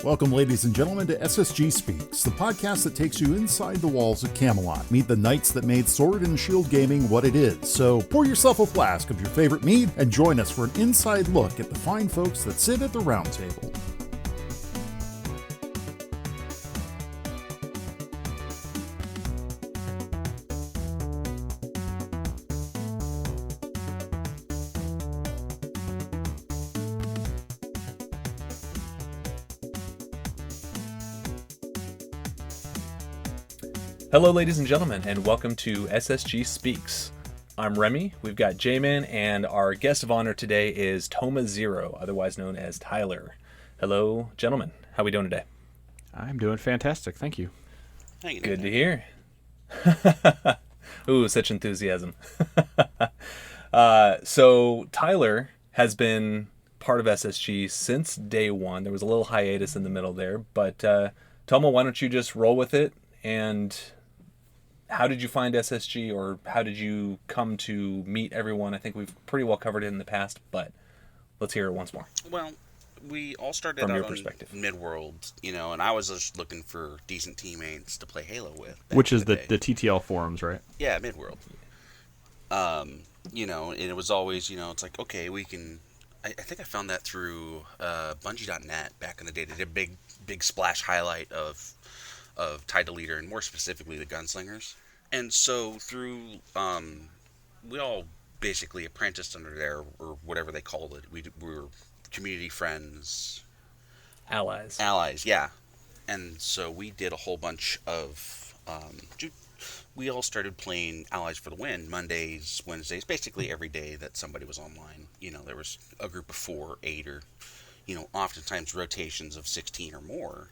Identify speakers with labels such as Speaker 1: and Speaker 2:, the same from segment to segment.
Speaker 1: Welcome, ladies and gentlemen, to SSG Speaks, the podcast that takes you inside the walls of Camelot. Meet the knights that made Sword and Shield gaming what it is. So pour yourself a flask of your favorite mead and join us for an inside look at the fine folks that sit at the round table.
Speaker 2: Hello, ladies and gentlemen, and welcome to SSG Speaks. I'm Remy, we've got J-Man, and our guest of honor today is TomaZero, otherwise known as Tyler. Hello, gentlemen. How are we doing today?
Speaker 3: I'm doing fantastic, thank you.
Speaker 2: Good to hear. Ooh, such enthusiasm. So Tyler has been part of SSG since day one. There was a little hiatus in the middle there, but Toma, why don't you just roll with it? And how did you find SSG, or how did you come to meet everyone? I think we've pretty well covered it in the past, but let's hear it once more.
Speaker 4: Well, we all started
Speaker 2: From
Speaker 4: out
Speaker 2: your
Speaker 4: on
Speaker 2: perspective.
Speaker 4: Midworld, and I was just looking for decent teammates to play Halo with.
Speaker 3: Which is the TTL forums, right?
Speaker 4: Yeah, Midworld. And it was always, it's like, okay, we can... I think I found that through Bungie.net back in the day. They did a big splash highlight of Tied to Leader, and more specifically the Gunslingers. And so through, we all basically apprenticed under there, or whatever they called it. We were community friends. Allies, yeah. And so we did a whole bunch of, we all started playing Allies for the Win, Mondays, Wednesdays, basically every day that somebody was online. There was a group of 4, 8, or, oftentimes rotations of 16 or more.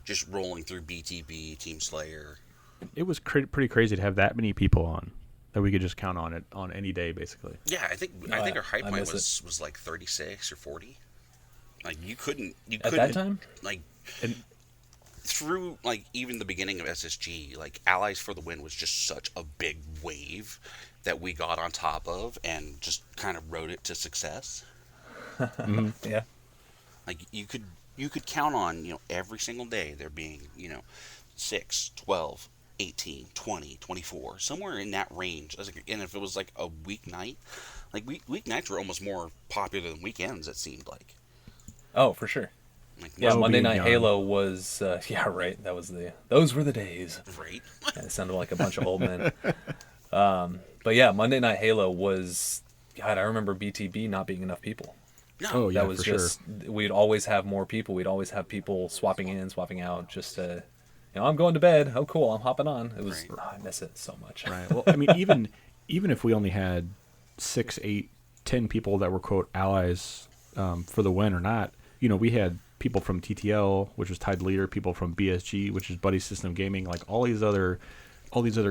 Speaker 4: Just rolling through BTB, Team Slayer.
Speaker 3: It was pretty crazy to have that many people on that we could just count on it on any day, basically.
Speaker 4: Yeah, I think our high point was like 36 or 40. Like you couldn't
Speaker 2: at that time,
Speaker 4: through even the beginning of SSG, Allies for the Win was just such a big wave that we got on top of and just kind of rode it to success.
Speaker 2: Mm-hmm. Yeah,
Speaker 4: You could count on, every single day there being, 6, 12, 18, 20, 24, somewhere in that range. And if it was a weeknight, weeknights were almost more popular than weekends, it seemed like.
Speaker 2: Oh, for sure. Monday Night Halo was, right. Those were the days.
Speaker 4: Right.
Speaker 2: Yeah, it sounded like a bunch of old men. But yeah, Monday Night Halo was, God, I remember BTB not being enough people.
Speaker 4: No.
Speaker 3: Oh, yeah,
Speaker 2: that was just, sure. We'd always have more people. We'd always have people swapping in, swapping out, just to, I'm going to bed. Oh, cool, I'm hopping on. It was,
Speaker 4: right.
Speaker 2: I miss it so much.
Speaker 3: Right. Well, I mean, even if we only had 6, 8, 10 people that were, quote, allies for the win or not, we had people from TTL, which was Tied Leader, people from BSG, which is Buddy System Gaming, all these other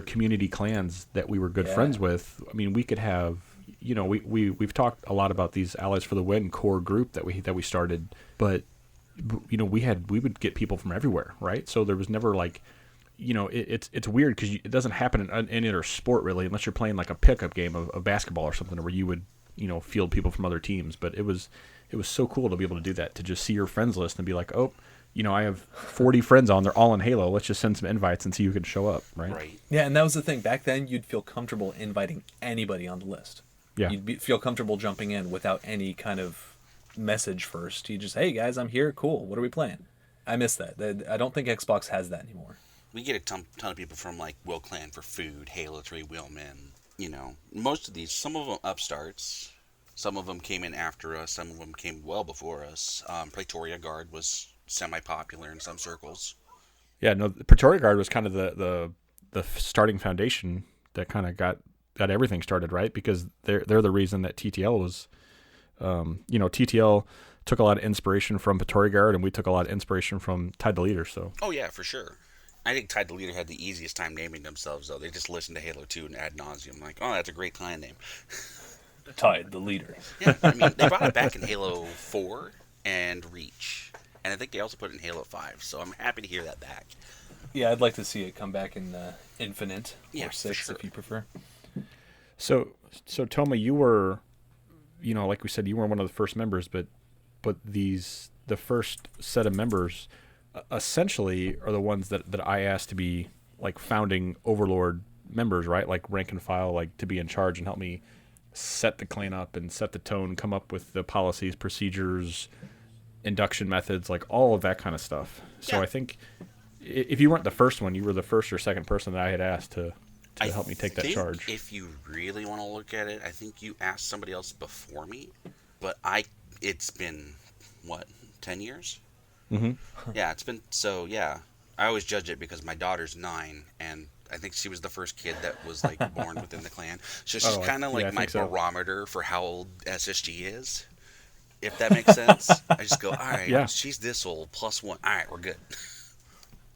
Speaker 3: community clans that we were good friends with. I mean, we could have... we've talked a lot about these Allies for the Win core group that we started, but we would get people from everywhere, right? So there was never it's weird because it doesn't happen in any other sport really, unless you're playing a pickup game of basketball or something where you would field people from other teams. But it was so cool to be able to do that, to just see your friends list and be like, oh, I have 40 friends on, they're all in Halo. Let's just send some invites and see who can show up, right?
Speaker 4: Right.
Speaker 2: Yeah, and that was the thing. Back then, you'd feel comfortable inviting anybody on the list.
Speaker 3: Yeah.
Speaker 2: You'd feel comfortable jumping in without any kind of message first. You just, hey guys, I'm here. Cool. What are we playing? I miss that. I don't think Xbox has that anymore.
Speaker 4: We get a ton of people from Will Clan for food, Halo 3 Wheelmen. Most of these, some of them upstarts. Some of them came in after us. Some of them came well before us. Praetoria Guard was semi-popular in some circles.
Speaker 3: Yeah, no, the Praetoria Guard was kind of the starting foundation that kind of got everything started, right? Because they're the reason that TTL was, TTL took a lot of inspiration from Praetoria Guard, and we took a lot of inspiration from Tied to Leader. So.
Speaker 4: Oh yeah, for sure. I think Tied to Leader had the easiest time naming themselves, though. They just listened to Halo 2 and ad nauseum, oh, that's a great clan name.
Speaker 2: Tied the Leader.
Speaker 4: Yeah, I mean, they brought it back in Halo 4 and Reach, and I think they also put it in Halo 5. So I'm happy to hear that back.
Speaker 2: Yeah, I'd like to see it come back in Infinite or 6
Speaker 4: sure.
Speaker 2: if you prefer.
Speaker 3: So Toma, you were, like we said, you were one of the first members, but this the first set of members essentially are the ones that I asked to be like founding Overlord members, right? Like rank and file, like to be in charge and help me set the clan up and set the tone, come up with the policies, procedures, induction methods, like all of that kind of stuff. So
Speaker 4: Yeah.
Speaker 3: I think if you weren't the first one, you were the first or second person that I had asked to help me take that
Speaker 4: think
Speaker 3: charge.
Speaker 4: If you really want to look at it, I think you asked somebody else before me, but it's been what, 10 years?
Speaker 3: Mm-hmm.
Speaker 4: Yeah, it's been so. Yeah, I always judge it because my daughter's 9, and I think she was the first kid that was like born within the clan. So she's kind of like
Speaker 3: I
Speaker 4: my
Speaker 3: think so.
Speaker 4: barometer for how old SSG is. If that makes sense, I just go, all right,
Speaker 3: Yeah.
Speaker 4: she's this old, +1. All right, we're good.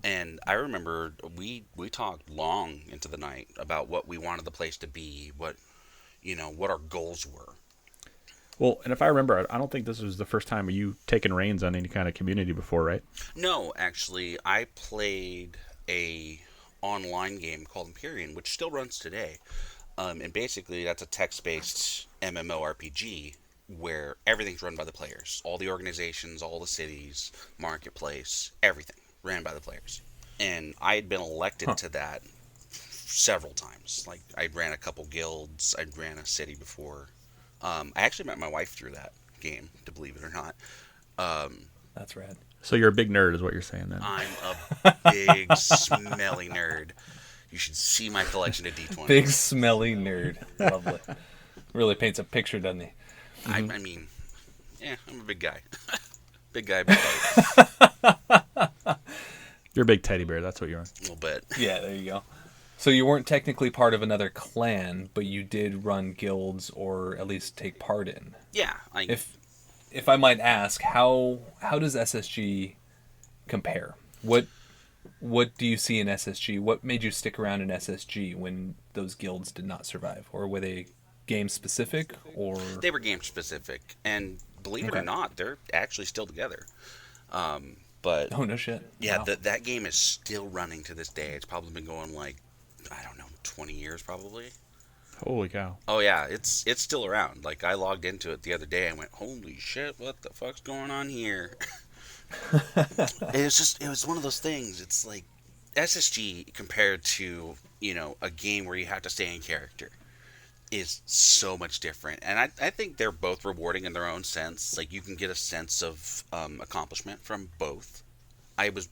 Speaker 4: And I remember we talked long into the night about what we wanted the place to be, what our goals were.
Speaker 3: Well, and if I remember, I don't think this was the first time you taken reins on any kind of community before, right?
Speaker 4: No, actually, I played a online game called Empyrean, which still runs today. And basically, that's a text-based MMORPG where everything's run by the players. All the organizations, all the cities, marketplace, everything ran by the players. And I had been elected to that several times. Like, I ran a couple guilds. I ran a city before. I actually met my wife through that game, to believe it or not.
Speaker 2: That's rad.
Speaker 3: So you're a big nerd, is what you're saying then.
Speaker 4: I'm a big, smelly nerd. You should see my collection of D20s.
Speaker 2: Big smelly nerd. Lovely. Really paints a picture, doesn't he?
Speaker 4: I mean, yeah, I'm a big guy. Big guy, big guy.
Speaker 3: You're a big teddy bear. That's what you are.
Speaker 4: A little bit.
Speaker 2: Yeah, there you go. So you weren't technically part of another clan, but you did run guilds or at least take part in.
Speaker 4: Yeah.
Speaker 2: If I might ask, how does SSG compare? What do you see in SSG? What made you stick around in SSG when those guilds did not survive? Or were they game specific, or
Speaker 4: They were game specific, and believe it or not, they're actually still together. But
Speaker 2: oh no shit.
Speaker 4: yeah,
Speaker 2: Wow.
Speaker 4: that game is still running to this day. It's probably been going like, I don't know, 20 years probably.
Speaker 3: Holy cow.
Speaker 4: Oh yeah, it's still around. Like, I logged into it the other day and went, holy shit, what the fuck's going on here? It was one of those things. It's like SSG compared to, a game where you have to stay in character is so much different. And I think they're both rewarding in their own sense. Like, you can get a sense of accomplishment from both. I was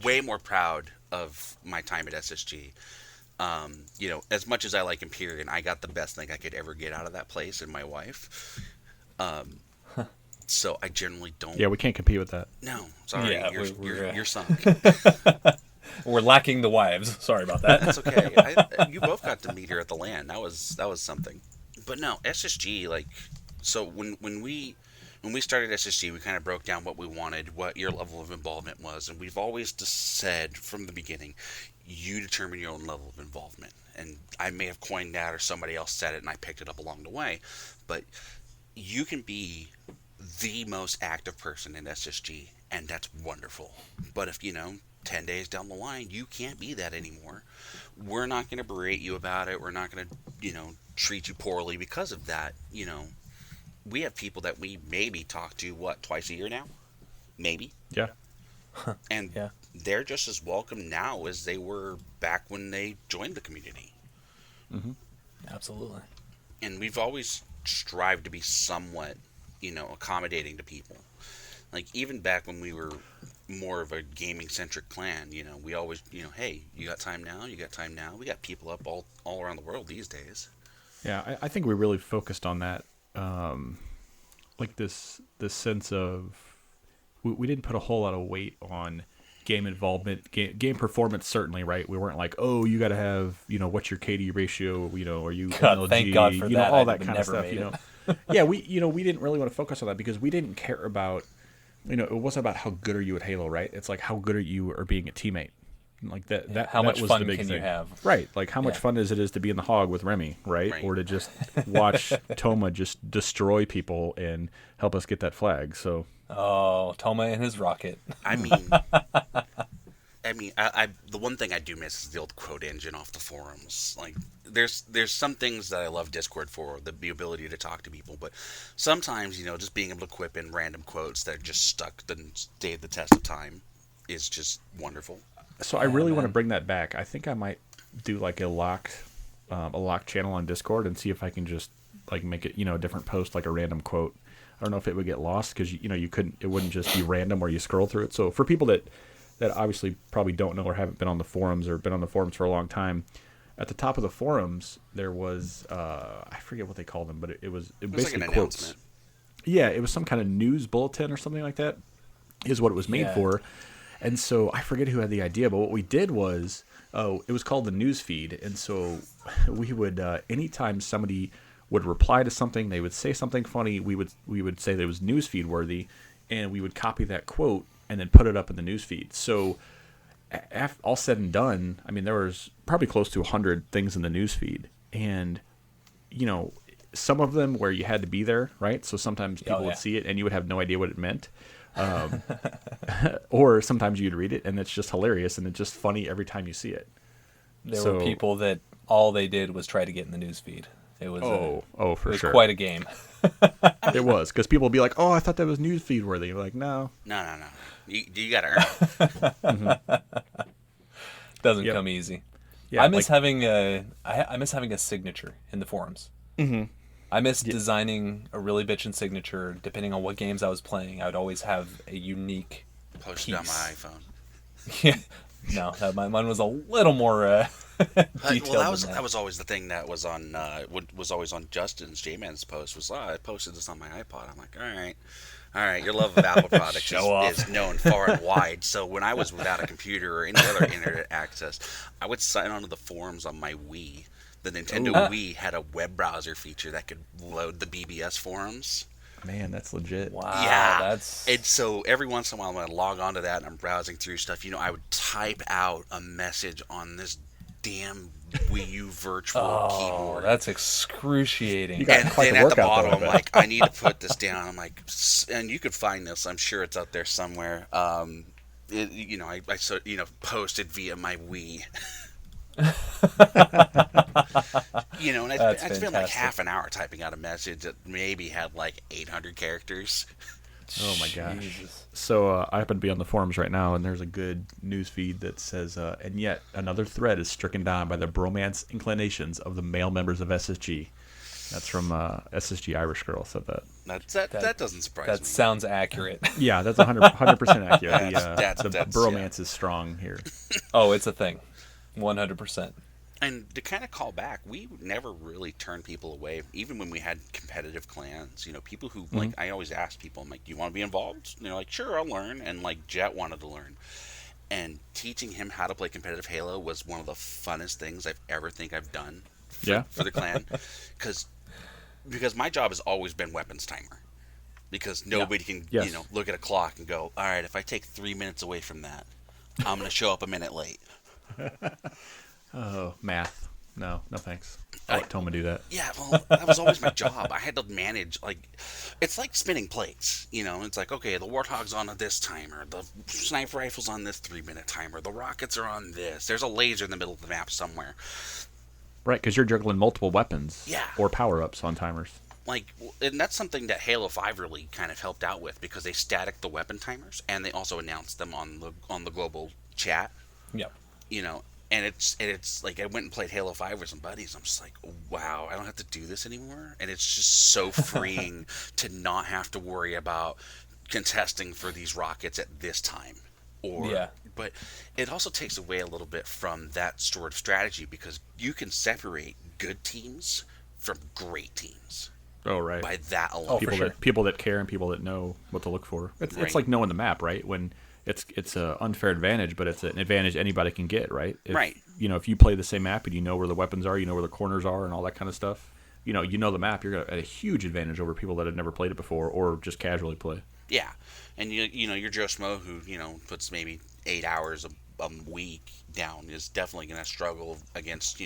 Speaker 4: way more proud of my time at SSG. As much as I like Empyrean, I got the best thing I could ever get out of that place and my wife. So I generally don't.
Speaker 3: Yeah, we can't compete with that.
Speaker 4: No, sorry,
Speaker 2: Yeah,
Speaker 4: you're sunk.
Speaker 2: We're lacking the wives. Sorry about that.
Speaker 4: That's okay. You both got to meet her at the LAN. That was something. But no, SSG, like, so when we started SSG, we kind of broke down what we wanted, what your level of involvement was, and we've always just said from the beginning, you determine your own level of involvement. And I may have coined that, or somebody else said it, and I picked it up along the way. But you can be the most active person in SSG, and that's wonderful. But if 10 days down the line, you can't be that anymore, we're not going to berate you about it. We're not going to, treat you poorly because of that. We have people that we maybe talk to, twice a year now? Maybe.
Speaker 3: Yeah.
Speaker 4: And
Speaker 2: Yeah.
Speaker 4: they're just as welcome now as they were back when they joined the community.
Speaker 3: Mm-hmm.
Speaker 2: Absolutely.
Speaker 4: And we've always strived to be somewhat, accommodating to people. Like, even back when we were more of a gaming-centric clan, we always, hey, you got time now? You got time now? We got people up all around the world these days.
Speaker 3: Yeah, I think we really focused on that, like this sense of we didn't put a whole lot of weight on game involvement, game performance. Certainly, right? We weren't like, oh, you got to have, what's your KD ratio? Are you
Speaker 2: God,
Speaker 3: MLG?
Speaker 2: thank God for that.
Speaker 3: All
Speaker 2: I'd
Speaker 3: that
Speaker 2: have
Speaker 3: kind of
Speaker 2: never
Speaker 3: stuff.
Speaker 2: made it.
Speaker 3: Yeah, we didn't really want to focus on that because we didn't care about, it wasn't about how good are you at Halo, right? It's like how good are you at being a teammate. Like that.
Speaker 2: How
Speaker 3: that
Speaker 2: much
Speaker 3: was
Speaker 2: fun
Speaker 3: the big
Speaker 2: can
Speaker 3: thing.
Speaker 2: you have?
Speaker 3: Right. Like how much
Speaker 2: Yeah.
Speaker 3: fun is it to be in the hog with Remy, right?
Speaker 4: Right.
Speaker 3: Or to just watch Toma just destroy people and help us get that flag. So
Speaker 2: Oh, Toma and his rocket.
Speaker 4: I mean, I mean, the one thing I do miss is the old quote engine off the forums. Like, there's some things that I love Discord for, the ability to talk to people, but sometimes, just being able to quip in random quotes that are just stuck the stayed the test of time is just wonderful.
Speaker 3: So I really want to bring that back. I think I might do like a locked channel on Discord and see if I can just like make it, a different post, like a random quote. I don't know if it would get lost because you couldn't. It wouldn't just be random where you scroll through it. So for people that obviously probably don't know or haven't been on the forums or been on the forums for a long time, at the top of the forums there was I forget what they called them, but it was basically
Speaker 4: like an
Speaker 3: quotes.
Speaker 4: announcement.
Speaker 3: Yeah, it was some kind of news bulletin or something like that. Is what it was made for. And so I forget who had the idea, but what we did was, it was called the news feed. And so we would, anytime somebody would reply to something, they would say something funny, we would say that it was news feed worthy, and we would copy that quote and then put it up in the news feed. So all said and done, I mean, there was probably close to 100 things in the news feed. And, some of them where you had to be there, right? So sometimes people would see it and you would have no idea what it meant. Or sometimes you'd read it and it's just hilarious and it's just funny every time you see it.
Speaker 2: There were people that all they did was try to get in the news feed. It was
Speaker 3: for sure.
Speaker 2: Quite a game.
Speaker 3: It was, because people would be like, "Oh, I thought that was news feed worthy." You're like, "No,
Speaker 4: You got to earn it.
Speaker 2: Doesn't come easy.
Speaker 3: Yeah,
Speaker 2: I miss having a signature in the forums. Mm-hmm. I miss designing a really bitchin' signature. Depending on what games I was playing, I would always have a unique
Speaker 4: Posted on my iPhone.
Speaker 2: Yeah, no, mine was a little more detailed.
Speaker 4: Well,
Speaker 2: than
Speaker 4: that was always the thing that was on was always on Justin's J-Man's post was, I posted this on my iPod. I'm like, all right, your love of Apple products is known far and wide. So when I was without a computer or any other internet access, I would sign onto the forums on my Wii. The Nintendo Wii had a web browser feature that could load the BBS forums.
Speaker 3: Man, that's legit.
Speaker 2: Wow,
Speaker 4: yeah, and so every once in a while when I log onto that and I'm browsing through stuff, I would type out a message on this damn Wii U virtual keyboard.
Speaker 2: That's excruciating.
Speaker 3: And
Speaker 4: then at the bottom, I'm like, I need to put this down. I'm like, and you could find this. I'm sure it's out there somewhere. I posted via my Wii. And I spent like half an hour typing out a message that maybe had like 800 characters.
Speaker 3: Oh my gosh. So I happen to be on the forums right now, and there's a good news feed that says, and yet another thread is stricken down by the bromance inclinations of the male members of SSG. That's from SSG Irish Girl said that.
Speaker 4: That doesn't surprise me.
Speaker 2: That sounds accurate.
Speaker 3: Yeah, that's 100% accurate. The
Speaker 4: that's
Speaker 3: bromance is strong here.
Speaker 2: Oh, it's a thing. 100%.
Speaker 4: And to kind of call back, we never really turned people away, even when we had competitive clans. People who, like, I always ask people, I'm like, do you want to be involved? And they're like, sure, I'll learn. And, like, Jet wanted to learn. And teaching him how to play competitive Halo was one of the funnest things I've done for the clan. Because my job has always been weapons timer. Because nobody can, look at a clock and go, all right, if I take 3 minutes away from that, I'm going to show up a minute late.
Speaker 3: Oh, math. No thanks. I'll let Toma do that.
Speaker 4: Yeah, well, that was always my job. I had to manage, it's like spinning plates. It's like, okay, the Warthog's on this timer, the sniper rifle's on this 3-minute timer, the rockets are on this. There's a laser in the middle of the map somewhere.
Speaker 3: Right, because you're juggling multiple weapons.
Speaker 4: Yeah.
Speaker 3: Or power-ups on timers.
Speaker 4: And that's something that Halo 5 really kind of helped out with, because they static the weapon timers, and they also announced them on the global chat.
Speaker 2: Yep.
Speaker 4: And it's like I went and played Halo 5 with some buddies. I'm just like, wow, I don't have to do this anymore. And it's just so freeing to not have to worry about contesting for these rockets at this time. But it also takes away a little bit from that sort of strategy, because you can separate good teams from great teams.
Speaker 3: Oh, right.
Speaker 4: By that alone.
Speaker 3: People that care and people that know what to look for. It's like knowing the map, right? When it's an unfair advantage, but it's an advantage anybody can get, right?
Speaker 4: Right.
Speaker 3: If you play the same map and you know where the weapons are, you know where the corners are and all that kind of stuff, you know the map, you're at a huge advantage over people that have never played it before or just casually play.
Speaker 4: Yeah. And your Joe Schmo who, puts maybe 8 hours a week down is definitely going to struggle against,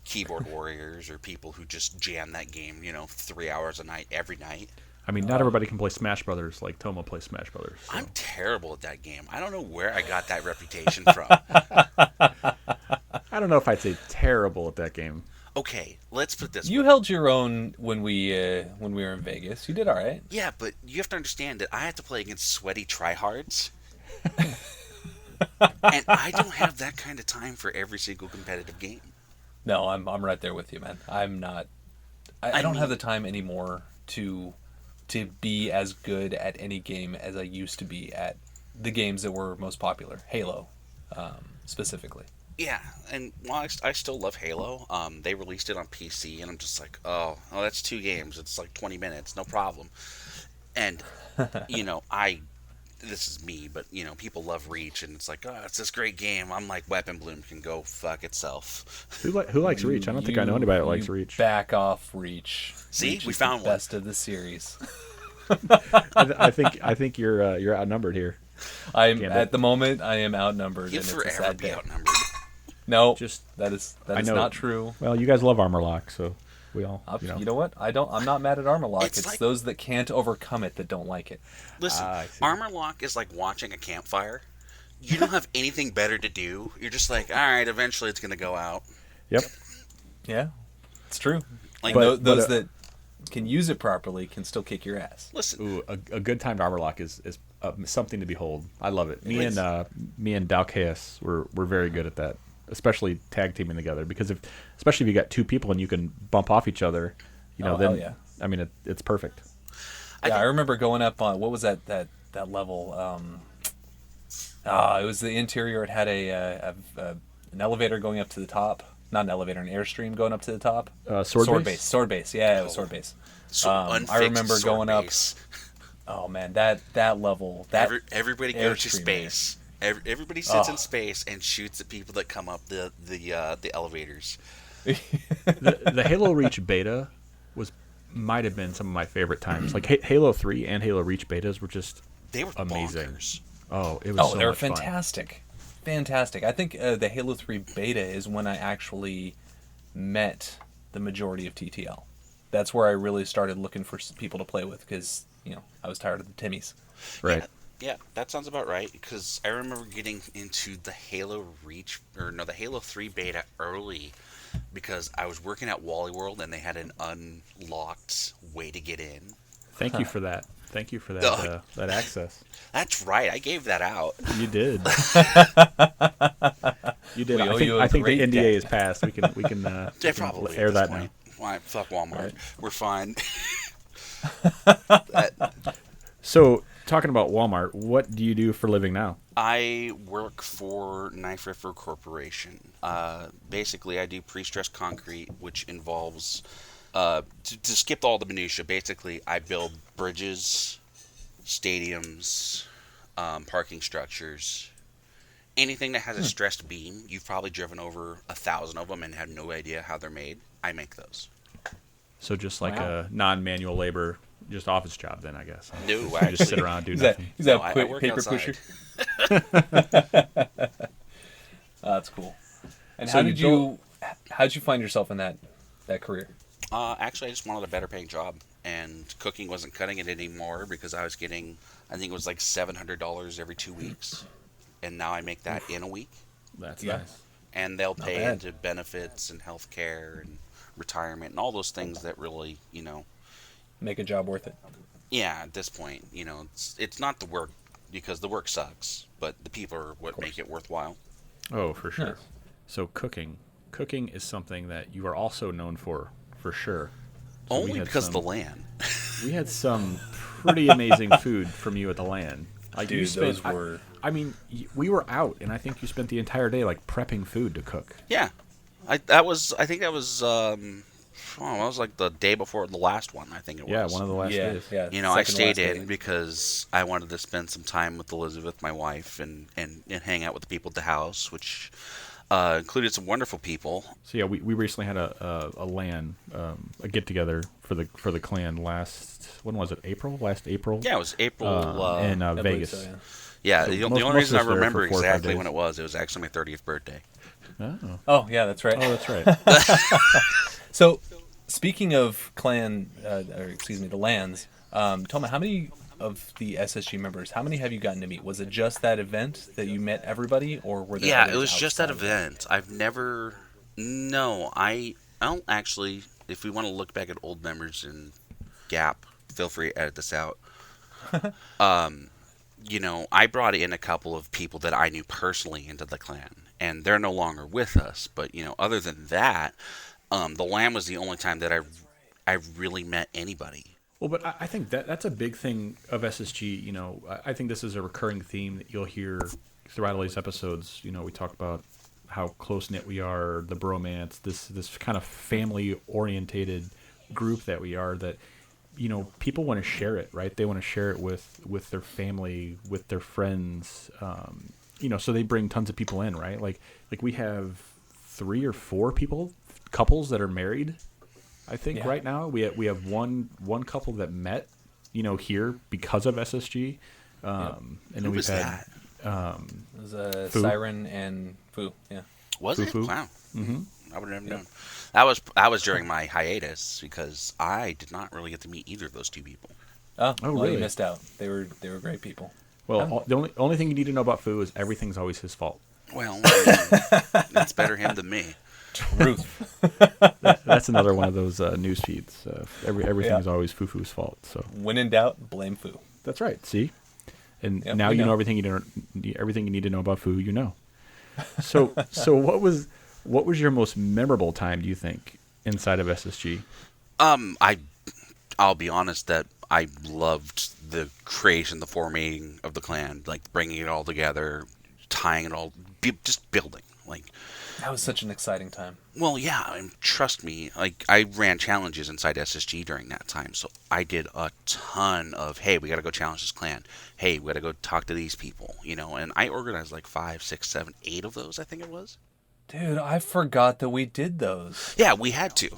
Speaker 4: keyboard warriors or people who just jam that game, 3 hours a night every night.
Speaker 3: I mean, not everybody can play Smash Brothers like Toma plays Smash Brothers. So.
Speaker 4: I'm terrible at that game. I don't know where I got that reputation from.
Speaker 3: I don't know if I'd say terrible at that game.
Speaker 4: Okay, let's put this.
Speaker 2: You held your own when we were in Vegas. You did all right.
Speaker 4: Yeah, but you have to understand that I have to play against sweaty tryhards. And I don't have that kind of time for every single competitive game.
Speaker 2: No, I'm right there with you, man. I'm not. I don't have the time anymore to be as good at any game as I used to be at the games that were most popular. Halo, specifically.
Speaker 4: Yeah, and while I still love Halo, they released it on PC, and I'm just like, oh, that's 2 games. It's like 20 minutes, no problem. And, this is me, but, people love Reach, and it's like, oh, it's this great game. I'm like, Weapon Bloom can go fuck itself.
Speaker 3: Who likes Reach? I don't think I know anybody that likes Reach.
Speaker 2: Back off Reach.
Speaker 4: See,
Speaker 2: Reach
Speaker 4: we
Speaker 2: is
Speaker 4: found
Speaker 2: the
Speaker 4: one.
Speaker 2: best of the series.
Speaker 3: I think you're outnumbered here.
Speaker 2: At the moment I am outnumbered.
Speaker 4: You'll
Speaker 2: and
Speaker 4: forever
Speaker 2: it's a sad
Speaker 4: be
Speaker 2: day.
Speaker 4: outnumbered.
Speaker 2: No,
Speaker 3: Just
Speaker 2: that is
Speaker 3: I know.
Speaker 2: not true.
Speaker 3: Well, you guys love Armor Lock, so we all.
Speaker 2: You know what? I'm not mad at Armor Lock.
Speaker 4: It's
Speaker 2: It's
Speaker 4: like-
Speaker 2: those that can't overcome it that don't like it.
Speaker 4: Listen,
Speaker 3: I see.
Speaker 4: Armor Lock is like watching a campfire. You don't have anything better to do. You're just like, all right, eventually it's going to go out.
Speaker 3: Yep.
Speaker 2: Yeah, it's true.
Speaker 4: Like,
Speaker 2: Those that can use it properly can still kick your ass.
Speaker 4: listen,
Speaker 3: Ooh, a good timed Armor Lock is something to behold. I love it. Me
Speaker 4: is.
Speaker 3: and Dalcaeus were very good at that, especially tag teaming together. Because especially if you got 2 people and you can bump off each other,
Speaker 2: Oh,
Speaker 3: then
Speaker 2: hell yeah.
Speaker 3: I mean it's perfect.
Speaker 2: I remember going up on what was that level? It was the interior. It had an elevator going up to the top. Not an elevator, an airstream going up to the top.
Speaker 3: Sword base?
Speaker 2: Sword base. Yeah, it was sword base.
Speaker 4: so
Speaker 2: I
Speaker 4: unfixed
Speaker 2: remember
Speaker 4: sword
Speaker 2: going up.
Speaker 4: base.
Speaker 2: Oh man, that level.
Speaker 4: Everybody goes to
Speaker 2: airstream
Speaker 4: space. Everybody sits in space and shoots at people that come up the elevators.
Speaker 3: The Halo Reach beta might have been some of my favorite times. Like Halo 3 and Halo Reach betas were just
Speaker 4: They were
Speaker 3: amazing.
Speaker 4: bonkers.
Speaker 3: Oh, it was so
Speaker 2: they were
Speaker 3: much fun.
Speaker 2: fantastic. Fantastic. I think the Halo 3 beta is when I actually met the majority of TTL. That's where I really started looking for people to play with because, I was tired of the Timmies.
Speaker 3: Right.
Speaker 4: Yeah, that sounds about right. Because I remember getting into the Halo 3 beta early because I was working at Wally World and they had an unlocked way to get in.
Speaker 3: Thank you for that. Thank you for that that access.
Speaker 4: That's right. I gave that out.
Speaker 3: You did. You did.
Speaker 2: We owe you a
Speaker 3: I think the
Speaker 2: great
Speaker 3: NDA
Speaker 2: debt.
Speaker 3: is passed. We can
Speaker 4: Yeah, probably
Speaker 3: air
Speaker 4: at this
Speaker 3: that
Speaker 4: point. Why, fuck Walmart.
Speaker 3: Right.
Speaker 4: We're fine.
Speaker 3: now. So, talking about Walmart, what do you do for a living now?
Speaker 4: I work for Knife Riffer Corporation. Basically, I do pre-stressed concrete, which involves, to skip all the minutia, basically, I build bridges, stadiums, parking structures, anything that has a stressed beam. You've probably driven over 1,000 of them and have no idea how they're made. I make those.
Speaker 3: So just like
Speaker 2: Wow.
Speaker 3: a non-manual labor, just office job then, I guess.
Speaker 4: No,
Speaker 3: You
Speaker 4: actually.
Speaker 3: just sit around, do
Speaker 2: Is
Speaker 3: nothing.
Speaker 2: that
Speaker 4: No, I work
Speaker 2: paper
Speaker 4: outside.
Speaker 2: pusher? That's cool. And
Speaker 3: So
Speaker 2: how'd you find yourself in that career?
Speaker 4: Actually, I just wanted a better paying job, and cooking wasn't cutting it anymore because I was getting, I think it was like $700 every 2 weeks, and now I make that in a week,
Speaker 3: That's
Speaker 2: Yeah.
Speaker 3: nice.
Speaker 4: and they'll pay
Speaker 2: bad.
Speaker 4: into benefits and health care and retirement and all those things that really,
Speaker 2: Make a job worth it.
Speaker 4: yeah, at this point, it's not the work because the work sucks, but the people are what make it worthwhile.
Speaker 3: Oh, for sure.
Speaker 2: Nice.
Speaker 3: So cooking is something that you are also known for sure. So we
Speaker 4: Only
Speaker 3: had
Speaker 4: because of the
Speaker 3: some-
Speaker 4: land.
Speaker 3: We had some pretty amazing food from you at the LAN. Like you
Speaker 2: Dude,
Speaker 3: spent,
Speaker 2: those were-
Speaker 3: I mean, we were out, and I think you spent the entire day like prepping food to cook.
Speaker 4: Yeah, I think that was like the day before the last one. I think it was.
Speaker 3: Yeah, one of the last
Speaker 2: yeah,
Speaker 3: days.
Speaker 2: yeah.
Speaker 4: I
Speaker 2: second to last
Speaker 4: stayed
Speaker 2: day.
Speaker 4: in because I wanted to spend some time with Elizabeth, my wife, and hang out with the people at the house, which included some wonderful people.
Speaker 3: So yeah, we recently had a LAN, a get together for the clan when was it? Last April.
Speaker 4: Yeah, it was April.
Speaker 3: In
Speaker 2: I believe
Speaker 3: Vegas.
Speaker 2: so, yeah.
Speaker 4: yeah,
Speaker 3: so
Speaker 4: the
Speaker 3: most
Speaker 4: only reason
Speaker 3: of
Speaker 4: I
Speaker 3: us there
Speaker 4: remember
Speaker 3: for 4 or 5
Speaker 4: exactly
Speaker 3: days.
Speaker 4: when it was actually my 30th birthday.
Speaker 3: Oh,
Speaker 2: Oh yeah, that's right.
Speaker 3: that's right.
Speaker 2: So, speaking of the LANs, Toma, how many of the SSG members, how many have you gotten to meet? Was it just that event that you met everybody, or were there
Speaker 4: Yeah,
Speaker 2: others
Speaker 4: it was just that
Speaker 2: outside of that?
Speaker 4: event. I've never. No, I don't actually. If we want to look back at old members in Gap, feel free to edit this out. I brought in a couple of people that I knew personally into the clan, and they're no longer with us. But other than that, the Lamb was the only time that I really met anybody.
Speaker 3: Well, but I think that's a big thing of SSG. I think this is a recurring theme that you'll hear throughout all these episodes. We talk about how close knit we are, the bromance, this kind of family orientated group that we are. That people want to share it, right? They want to share it with their family, with their friends. So they bring tons of people in, right? Like we have 3 or 4 couples that are married. I think right now we have one couple that met, here because of SSG, and then
Speaker 4: Who
Speaker 3: we've
Speaker 4: was
Speaker 3: had
Speaker 4: that?
Speaker 2: It was
Speaker 3: Fu.
Speaker 2: Siren and Fu. Yeah.
Speaker 4: Was it?
Speaker 3: Foo-foo.
Speaker 4: Wow. Mm-hmm. I would have never known. That was during my hiatus because I did not really get to meet either of those 2 people.
Speaker 2: Oh,
Speaker 3: Oh,
Speaker 2: well,
Speaker 3: really?
Speaker 2: you missed out. They were great people.
Speaker 3: well, the only thing you need to know about Fu is everything's always his fault.
Speaker 4: Well, it's better him than me.
Speaker 2: Truth.
Speaker 3: That's another one of those news feeds. Everything's always Fufu's fault. So
Speaker 2: When in doubt, blame Fu.
Speaker 3: that's right. See, and
Speaker 2: Yep,
Speaker 3: now
Speaker 2: we
Speaker 3: you know
Speaker 2: know.
Speaker 3: everything you need to know about Fu. So what was your most memorable time? Do you think inside of SSG?
Speaker 4: I'll be honest that I loved the creation, the forming of the clan, like bringing it all together, tying it all, just building. Like,
Speaker 2: That was such an exciting time.
Speaker 4: well, yeah, and trust me, like I ran challenges inside SSG during that time, so I did a ton of, hey, we got to go challenge this clan. Hey, we got to go talk to these people, and I organized like 5, 6, 7, 8 of those. I think it was.
Speaker 2: Dude, I forgot that we did those.
Speaker 4: Yeah, we had to.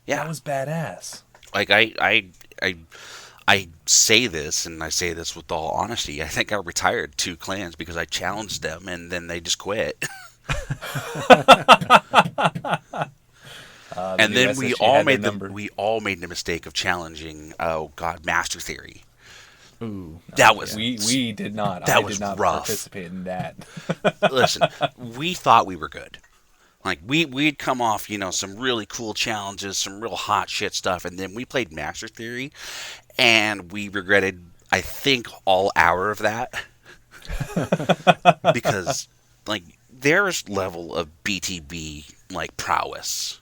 Speaker 4: Yeah,
Speaker 2: That was badass.
Speaker 4: like I say this, and I say this with all honesty. I think I retired 2 clans because I challenged them, and then they just quit. And then we all made the mistake of challenging. Oh God, Master Theory.
Speaker 3: Ooh,
Speaker 4: That was
Speaker 2: We did not.
Speaker 4: That
Speaker 2: I
Speaker 4: was
Speaker 2: did not
Speaker 4: rough.
Speaker 2: participate in that.
Speaker 4: Listen. We thought we were good. Like we'd come off, some really cool challenges, some real hot shit stuff, and then we played Master Theory, and we regretted, I think, all hour of that because, like, there's level of BTB like prowess,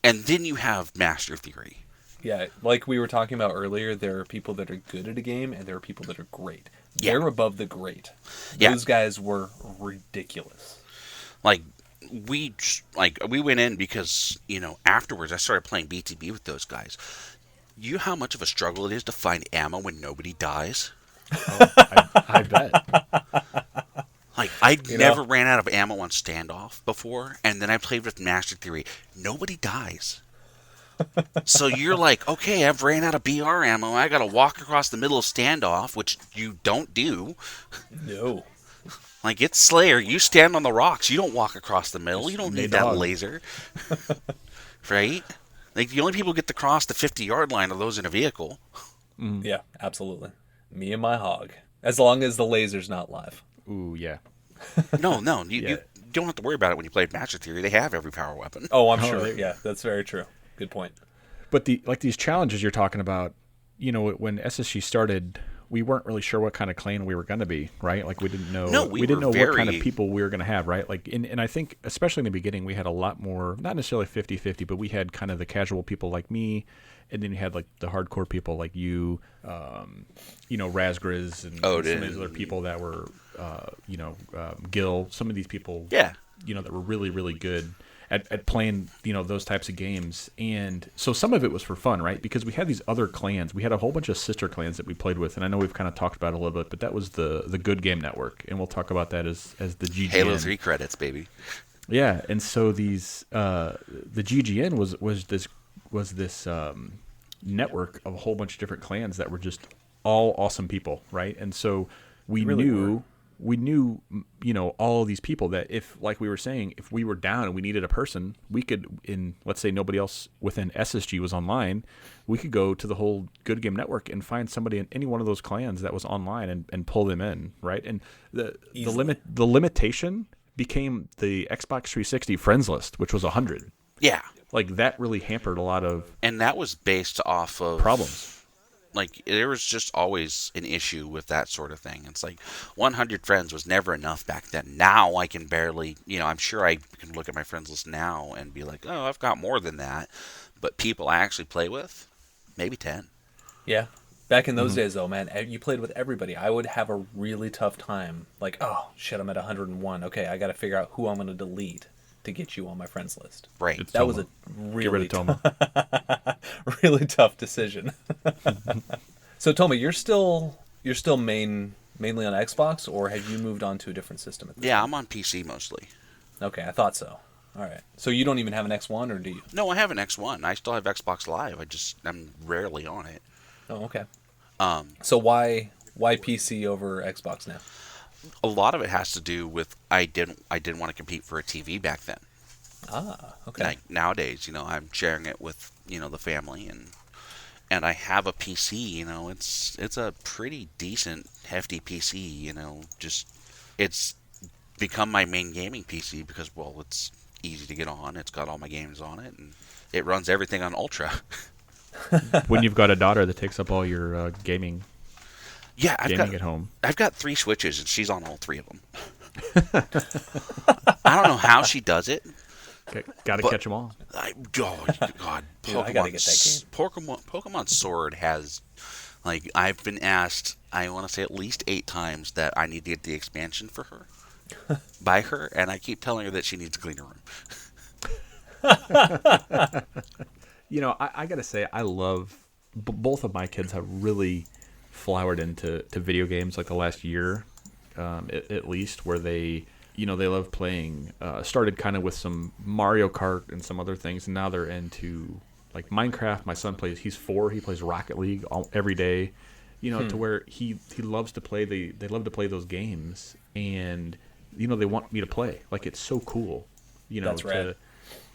Speaker 4: and then you have Master Theory.
Speaker 2: Yeah, like we were talking about earlier, there are people that are good at a game, and there are people that are great.
Speaker 4: Yeah.
Speaker 2: They're above the great.
Speaker 4: Yeah.
Speaker 2: Those guys were ridiculous.
Speaker 4: Like we went in because afterwards I started playing BTB with those guys. You know how much of a struggle it is to find ammo when nobody dies?
Speaker 3: I bet.
Speaker 4: Like, I never ran out of ammo on standoff before, and then I played with Master Theory. Nobody dies. So you're like, okay, I've ran out of BR ammo. I got to walk across the middle of standoff, which you don't do.
Speaker 2: No.
Speaker 4: Like, it's Slayer. You stand on the rocks. You don't walk across the middle. You don't
Speaker 3: Nate
Speaker 4: need that
Speaker 3: Dogg.
Speaker 4: laser. Right? Like, the only people who get to cross the 50-yard line are those in a vehicle.
Speaker 2: Yeah, absolutely. Me and my hog. As long as the laser's not live.
Speaker 3: Ooh, yeah.
Speaker 4: No,
Speaker 3: Yeah.
Speaker 4: you don't have to worry about it when you play Master Theory. They have every power weapon.
Speaker 2: Oh, I'm
Speaker 3: Oh,
Speaker 2: sure.
Speaker 3: there you
Speaker 2: Yeah, that's very true. Good point.
Speaker 3: But these challenges you're talking about, when SSG started, we weren't really sure what kind of clan we were going to be, right? Like we didn't know.
Speaker 4: No, we
Speaker 3: didn't
Speaker 4: were
Speaker 3: know what kind of
Speaker 4: very-
Speaker 3: people we were going to have, right? Like, and I think especially in the beginning, we had a lot more, not necessarily 50-50, but we had kind of the casual people like me, and then you had like the hardcore people like you, Razgriz and some of these other people that were, Gil. Some of these people,
Speaker 4: Yeah.
Speaker 3: that were really, really good at playing, those types of games. And so some of it was for fun, right? Because we had these other clans. We had a whole bunch of sister clans that we played with, and I know we've kind of talked about it a little bit, but that was the Good Game Network, and we'll talk about that as the GGN.
Speaker 4: Halo 3 credits, baby.
Speaker 3: Yeah, and so these the GGN was this network of a whole bunch of different clans that were just all awesome people, right? And so we
Speaker 2: really
Speaker 3: knew
Speaker 2: were.
Speaker 3: we knew, all of these people that if, like we were saying, if we were down and we needed a person, we could, let's say nobody else within SSG was online, we could go to the whole Good Game Network and find somebody in any one of those clans that was online and pull them in, right? And the limitation became the Xbox 360 friends list, which was 100.
Speaker 4: Yeah.
Speaker 3: Like, that really hampered a lot of
Speaker 4: And that was based off of
Speaker 3: problems.
Speaker 4: Like, there was just always an issue with that sort of thing. It's like 100 friends was never enough back then. Now I can barely, I'm sure I can look at my friends list now and be like, oh, I've got more than that. But people I actually play with, maybe 10.
Speaker 2: Yeah. Back in those days, though, man, you played with everybody. I would have a really tough time. Like, oh, shit, I'm at 101. Okay, I got to figure out who I'm going to delete to get you on my friends list.
Speaker 4: Right.
Speaker 3: It's
Speaker 2: That
Speaker 3: Toma.
Speaker 2: was a really
Speaker 3: Get rid of Toma.
Speaker 2: really tough decision. So, Toma, you're still mainly on Xbox, or have you moved on to a different system? At this
Speaker 4: Yeah,
Speaker 2: point?
Speaker 4: I'm on PC mostly.
Speaker 2: Okay, I thought so. All right. So you don't even have an X1, or do you?
Speaker 4: No, I have an X1. I still have Xbox Live. I'm rarely on it.
Speaker 2: Oh, okay. So why PC over Xbox now?
Speaker 4: A lot of it has to do with I didn't want to compete for a TV back then.
Speaker 2: Ah, okay.
Speaker 4: Like nowadays, I'm sharing it with the family, and I have a PC. It's a pretty decent hefty PC. Just it's become my main gaming PC because it's easy to get on. It's got all my games on it, and it runs everything on Ultra.
Speaker 3: When you've got a daughter that takes up all your gaming
Speaker 4: Yeah,
Speaker 3: at home.
Speaker 4: I've got 3 Switches, and she's on all 3 of them. I don't know how she does it.
Speaker 3: Got to
Speaker 4: But-
Speaker 3: catch them all.
Speaker 4: God,
Speaker 2: Dude, I gotta get that
Speaker 4: Pokemon Sword has, I've been asked, I want to say at least 8 times that I need to get the expansion for her, by her, and I keep telling her that she needs to clean her room.
Speaker 3: I got to say, I love both of my kids have really flowered into video games like the last year, at least, where they love playing. Started kind of with some Mario Kart and some other things, and now they're into like Minecraft. My son he's 4, he plays Rocket League every day, to where he loves to play. They love to play those games, and they want me to play. Like, it's so cool,
Speaker 2: That's rad.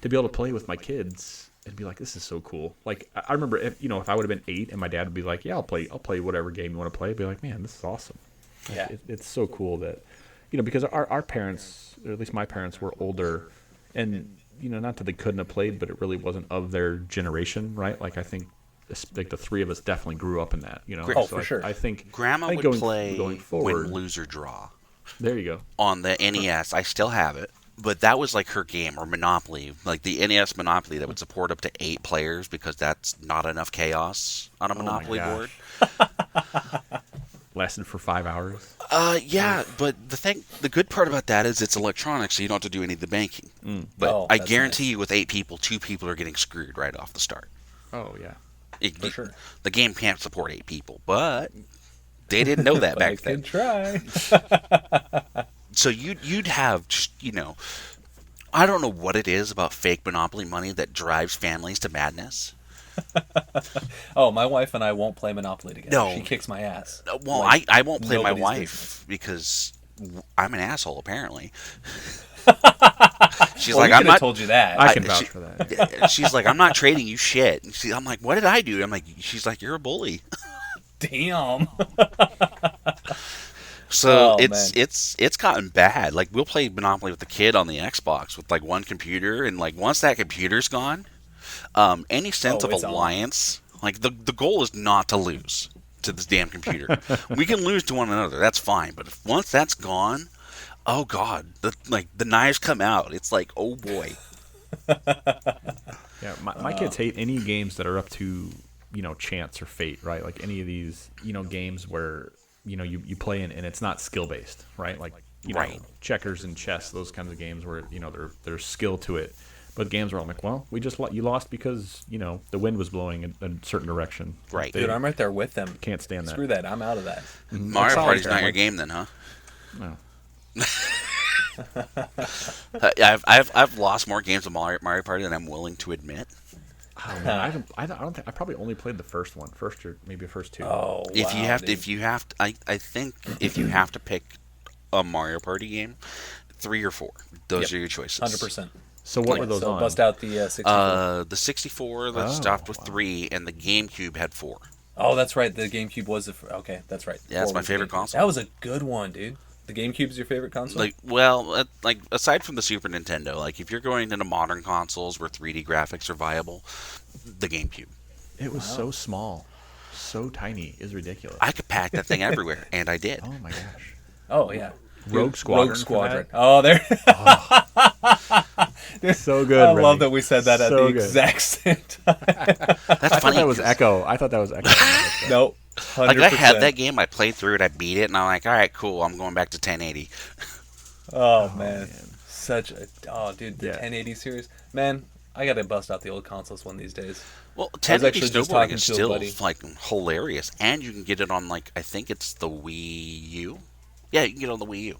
Speaker 3: to be able to play with my kids and be like, this is so cool. Like, I remember if I would have been 8 and my dad would be like, yeah, I'll play whatever game you want to play. I'd be like, man, this is awesome. Like,
Speaker 2: Yeah.
Speaker 3: it's so cool that, because our parents, or at least my parents, were older, and not that they couldn't have played, but it really wasn't of their generation, right? Like, I think like the 3 of us definitely grew up in that.
Speaker 2: Oh,
Speaker 3: So
Speaker 2: for sure.
Speaker 3: I think
Speaker 4: Grandma
Speaker 3: I think
Speaker 4: would play
Speaker 3: going forward.
Speaker 4: Win, Lose, or Draw
Speaker 3: There you go.
Speaker 4: on the NES. I still have it. But that was like her game, or Monopoly, like the NES Monopoly that would support up to 8 players because that's not enough chaos on a Monopoly board.
Speaker 3: Lasted for 5 hours.
Speaker 4: Yeah, but the good part about that is it's electronic, so you don't have to do any of the banking. But
Speaker 2: Oh,
Speaker 4: I
Speaker 2: that's
Speaker 4: guarantee
Speaker 2: nice.
Speaker 4: you, with 8 people, 2 people are getting screwed right off the start.
Speaker 3: Oh yeah.
Speaker 2: For sure.
Speaker 4: The game can't support 8 people, but they didn't know that
Speaker 2: But I
Speaker 4: back then.
Speaker 2: can try.
Speaker 4: So you'd have just, I don't know what it is about fake Monopoly money that drives families to madness.
Speaker 2: Oh, my wife and I won't play Monopoly together.
Speaker 4: No.
Speaker 2: She kicks my ass.
Speaker 4: Well,
Speaker 2: Like,
Speaker 4: I won't play my
Speaker 2: nobody's
Speaker 4: wife
Speaker 2: business.
Speaker 4: because I'm an asshole, apparently. She's
Speaker 2: Well,
Speaker 4: like,
Speaker 2: we
Speaker 4: I'm
Speaker 2: could have
Speaker 4: not.
Speaker 2: told you that.
Speaker 3: I can vouch for that.
Speaker 4: She's like, I'm not trading you shit. And I'm like, what did I do? I'm like, she's like, you're a bully.
Speaker 2: Damn.
Speaker 4: So
Speaker 2: Oh,
Speaker 4: it's gotten bad. Like, we'll play Monopoly with the kid on the Xbox with like one computer, and like once that computer's gone, any sense
Speaker 2: Oh,
Speaker 4: of
Speaker 2: it's on.
Speaker 4: alliance, like the goal is not to lose to this damn computer. We can lose to one another, that's fine. But once that's gone, oh god, the knives come out. It's like, oh boy.
Speaker 3: Yeah, my kids hate any games that are up to, chance or fate, right? Like any of these, games where, you play and it's not skill based, right? Like,
Speaker 4: Right.
Speaker 3: checkers and chess, those kinds of games where, there's skill to it. But games where I'm like, well, you lost because, the wind was blowing in a certain direction.
Speaker 4: Right.
Speaker 3: They
Speaker 2: Dude, I'm right there with them.
Speaker 3: can't stand
Speaker 2: Screw that. I'm out of that.
Speaker 4: Mario
Speaker 3: solid
Speaker 4: Party's not
Speaker 3: family.
Speaker 4: your game then, huh?
Speaker 3: No.
Speaker 4: I've lost more games of Mario Party than I'm willing to admit.
Speaker 3: Oh, man, I don't think I probably only played the first or maybe the first 2.
Speaker 2: Oh,
Speaker 4: If you
Speaker 2: wow,
Speaker 4: have
Speaker 2: dude.
Speaker 4: to, I think if you have to pick a Mario Party game, 3 or 4. Those are your choices.
Speaker 2: 100%.
Speaker 3: So what were those
Speaker 2: So
Speaker 3: on?
Speaker 2: bust out the 64.
Speaker 4: The 64 that stopped with 3, and the GameCube had 4.
Speaker 2: Oh, that's right. The GameCube was okay. That's right.
Speaker 4: Yeah, it's
Speaker 2: 4
Speaker 4: my
Speaker 2: was
Speaker 4: favorite
Speaker 2: GameCube.
Speaker 4: console.
Speaker 2: That was a good one, dude. The GameCube's your favorite console?
Speaker 4: Like aside from the Super Nintendo, like if you're going into modern consoles where 3D graphics are viable, the GameCube.
Speaker 3: It was so small, so tiny, is ridiculous.
Speaker 4: I could pack that thing everywhere, and I did.
Speaker 3: Oh my gosh.
Speaker 2: Oh yeah.
Speaker 3: Rogue Squadron.
Speaker 2: Rogue
Speaker 3: for
Speaker 2: Squadron.
Speaker 3: that?
Speaker 2: Oh, there. Dude,
Speaker 3: So good.
Speaker 2: I
Speaker 3: Rennie.
Speaker 2: love that we said that at
Speaker 3: So
Speaker 2: the
Speaker 3: good.
Speaker 2: exact same time.
Speaker 4: That's
Speaker 3: I thought
Speaker 4: funny.
Speaker 3: that was
Speaker 4: 'cause,
Speaker 3: Echo. I thought that was Echo.
Speaker 2: Nope. 100%.
Speaker 4: like I had that game, I played through it, I beat it, and I'm like, all right, cool. I'm going back to 1080.
Speaker 2: Oh man. Such a dude, the
Speaker 3: Yeah.
Speaker 2: 1080 series. Man, I gotta bust out the old consoles one these days.
Speaker 4: Well,
Speaker 2: I was
Speaker 4: 1080
Speaker 2: actually just
Speaker 4: snowboarding
Speaker 2: talking
Speaker 4: is
Speaker 2: to a
Speaker 4: still
Speaker 2: buddy.
Speaker 4: like hilarious, and you can get it on like I think it's the Wii U. Yeah, you can get it on the Wii U.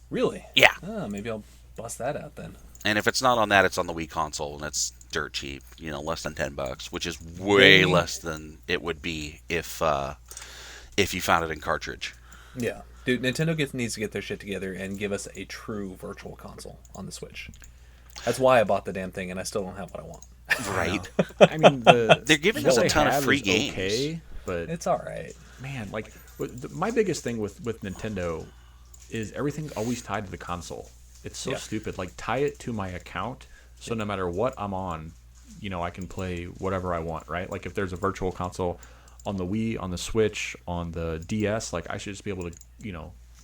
Speaker 2: Really?
Speaker 4: Yeah,
Speaker 2: Oh, maybe I'll bust that out then.
Speaker 4: and if it's not on that, it's on the Wii console, and it's dirt cheap. You know, less than $10, which is way
Speaker 2: Dang.
Speaker 4: less than it would be if you found it in cartridge.
Speaker 2: Yeah. Dude, Nintendo needs to get their shit together and give us a true virtual console on the Switch. That's why I bought the damn thing, and I still don't have what I want.
Speaker 4: Right?
Speaker 3: I mean,
Speaker 4: They're giving
Speaker 3: what
Speaker 4: us a
Speaker 3: they
Speaker 4: ton of
Speaker 3: have
Speaker 4: free
Speaker 3: is
Speaker 4: games.
Speaker 3: Okay, but
Speaker 2: It's all right.
Speaker 3: man, like my biggest thing with Nintendo is everything's always tied to the console. It's so
Speaker 2: Yeah.
Speaker 3: stupid. Like tie it to my account, so no matter what I'm on, I can play whatever I want, right? Like if there's a virtual console on the Wii, on the Switch, on the DS, like I should just be able to,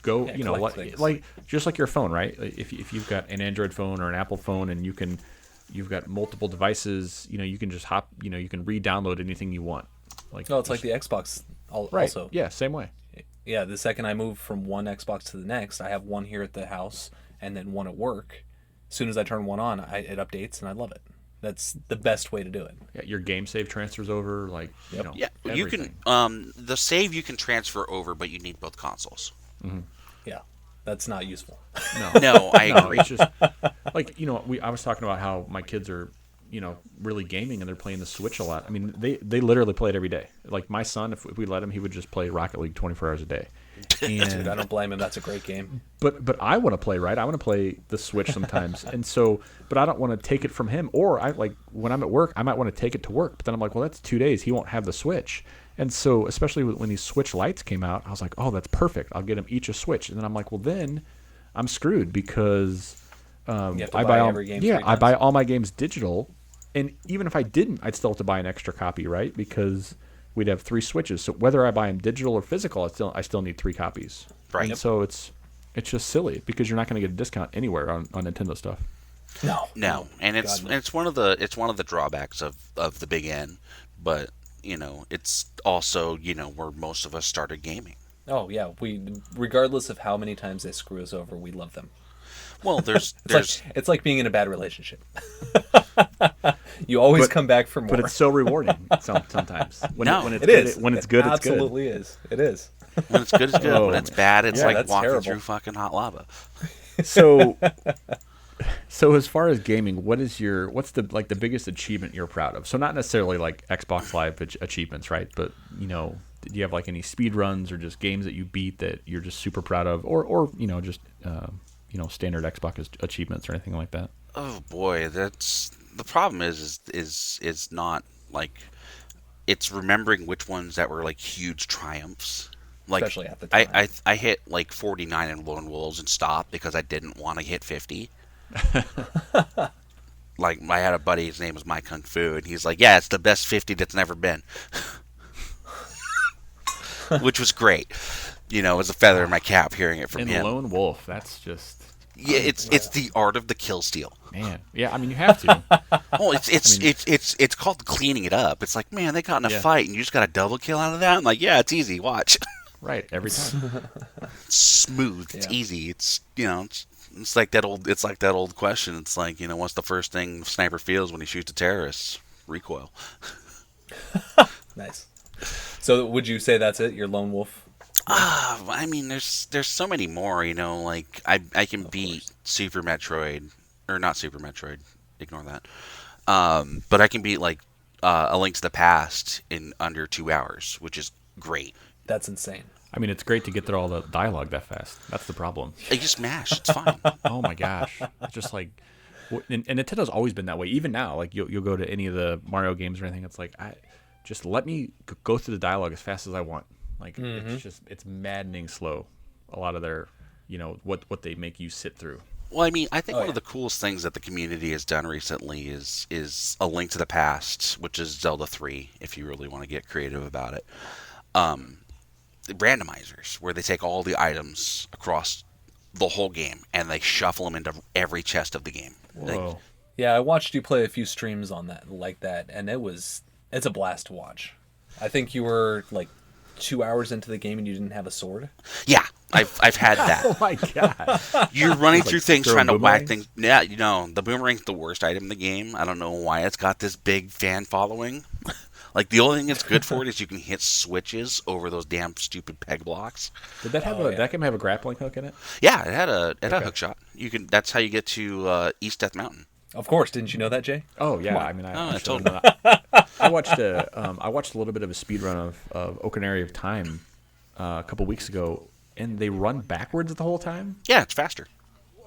Speaker 3: go,
Speaker 2: Yeah, collect things.
Speaker 3: like just like your phone, right? If you've got an Android phone or an Apple phone and you've got multiple devices, you can just hop, you can re-download anything you want. Like
Speaker 2: No, it's like the Xbox
Speaker 3: right.
Speaker 2: also.
Speaker 3: Yeah, same way.
Speaker 2: Yeah, the second I move from one Xbox to the next, I have one here at the house and then one at work. As soon as I turn one on, it updates and I love it. That's the best way to do it.
Speaker 3: Yeah, your game save transfers over, like
Speaker 2: Yep.
Speaker 4: Yeah, you
Speaker 3: everything.
Speaker 4: can. The save you can transfer over, but you need both consoles.
Speaker 2: Yeah, that's not useful.
Speaker 3: No,
Speaker 4: No, I
Speaker 3: no,
Speaker 4: agree.
Speaker 3: it's just like I was talking about how my kids are really gaming and they're playing the Switch a lot. I mean, they literally play it every day. Like my son, if we let him, he would just play Rocket League 24 hours a day.
Speaker 2: Dude, I
Speaker 3: And
Speaker 2: don't blame him. That's a great game.
Speaker 3: but I want to play, right? I want to play the Switch sometimes, and so but I don't want to take it from him. Or I like when I'm at work, I might want to take it to work. But then I'm like, well, that's 2 days. He won't have the Switch. And so, especially when these Switch Lights came out, I was like, oh, that's perfect. I'll get them each a Switch. And then I'm like, well, then I'm screwed because
Speaker 2: You have to
Speaker 3: I
Speaker 2: buy
Speaker 3: buy all,
Speaker 2: every game
Speaker 3: yeah,
Speaker 2: 3
Speaker 3: I buy
Speaker 2: times.
Speaker 3: all my games digital, and even if I didn't, I'd still have to buy an extra copy, right? Because we'd have 3 Switches. So whether I buy them digital or physical, I still need 3 copies.
Speaker 4: Right.
Speaker 3: And so it's just silly because you're not going to get a discount anywhere on Nintendo stuff.
Speaker 2: No.
Speaker 4: And it's
Speaker 2: God, no.
Speaker 4: it's one of the drawbacks of the big N, but it's also where most of us started gaming.
Speaker 2: Oh yeah, regardless of how many times they screw us over, we love them.
Speaker 4: Well, there's
Speaker 2: It's like being in a bad relationship. You always come back for more.
Speaker 3: But it's so rewarding sometimes. When
Speaker 4: No,
Speaker 3: when it's
Speaker 2: it
Speaker 3: good,
Speaker 2: is.
Speaker 3: when it's good, it's good.
Speaker 2: Absolutely is. It is.
Speaker 4: when it's good, it's good.
Speaker 3: Oh,
Speaker 4: When it's bad, it's
Speaker 2: Yeah,
Speaker 4: like
Speaker 2: that's
Speaker 4: walking
Speaker 2: terrible.
Speaker 4: through fucking hot lava.
Speaker 3: So as far as gaming, what's the biggest achievement you're proud of? So not necessarily like Xbox Live achievements, right? But do you have like any speed runs or just games that you beat that you're just super proud of, or just standard Xbox achievements or anything like that?
Speaker 4: Oh boy, that's the problem. Is not like it's remembering which ones that were like huge triumphs. Like
Speaker 2: Especially at the time.
Speaker 4: I hit like 49 in Lone Wolves and stopped because I didn't want to hit 50. Like I had a buddy, his name was My Kung Fu, and he's like, "Yeah, it's the best 50 that's never been," which was great. It was a feather in my cap hearing it from
Speaker 3: And
Speaker 4: him.
Speaker 3: Lone Wolf, that's just
Speaker 4: Yeah, it's the art of the kill steal.
Speaker 3: man. Yeah, I mean you have to.
Speaker 4: Oh, it's called cleaning it up. It's like, man, they got in a
Speaker 3: Yeah.
Speaker 4: fight and you just got a double kill out of that. I'm like, yeah, it's easy. Watch,
Speaker 3: Right, every time.
Speaker 4: it's smooth. It's
Speaker 2: Yeah.
Speaker 4: easy. It's like that old question. It's like, what's the first thing a sniper feels when he shoots a terrorist? Recoil.
Speaker 2: Nice. So would you say that's it? Your lone wolf?
Speaker 4: I mean, there's so many more. Like I can beat Super Metroid, or not Super Metroid. Ignore that. But I can beat like A Link to the Past in under 2 hours, which is great.
Speaker 2: That's insane.
Speaker 3: I mean, it's great to get through all the dialogue that fast. That's the problem.
Speaker 4: You just mash. It's fine.
Speaker 3: Oh my gosh, it's just like, and Nintendo's always been that way. Even now, like you'll go to any of the Mario games or anything, it's like just let me go through the dialogue as fast as I want. Like it's maddening slow. A lot of their, what they make you sit through.
Speaker 4: Well, I mean, I think one of the coolest things that the community has done recently is A Link to the Past, which is Zelda 3, if you really want to get creative about it. Randomizers, where they take all the items across the whole game and they shuffle them into every chest of the game.
Speaker 3: Whoa.
Speaker 2: Yeah, I watched you play a few streams on that like that, and it's a blast to watch. I think you were like 2 hours into the game and you didn't have a sword.
Speaker 4: Yeah, I've had that.
Speaker 3: Oh my god.
Speaker 4: You're running through things trying to whack
Speaker 3: boomerangs?
Speaker 4: things. Yeah, the boomerang's the worst item in the game. I don't know why it's got this big fan following. Like, the only thing it's good for it is you can hit switches over those damn stupid peg blocks.
Speaker 3: Did that have that game have a grappling hook in it?
Speaker 4: Yeah, it had a hook shot. That's how you get to East Death Mountain.
Speaker 2: Of course, didn't you know that, Jay?
Speaker 3: Oh yeah, I mean,
Speaker 4: I told
Speaker 3: him. I watched a little bit of a speed run of Ocarina of Time a couple weeks ago, and they run backwards the whole time.
Speaker 4: Yeah, it's faster.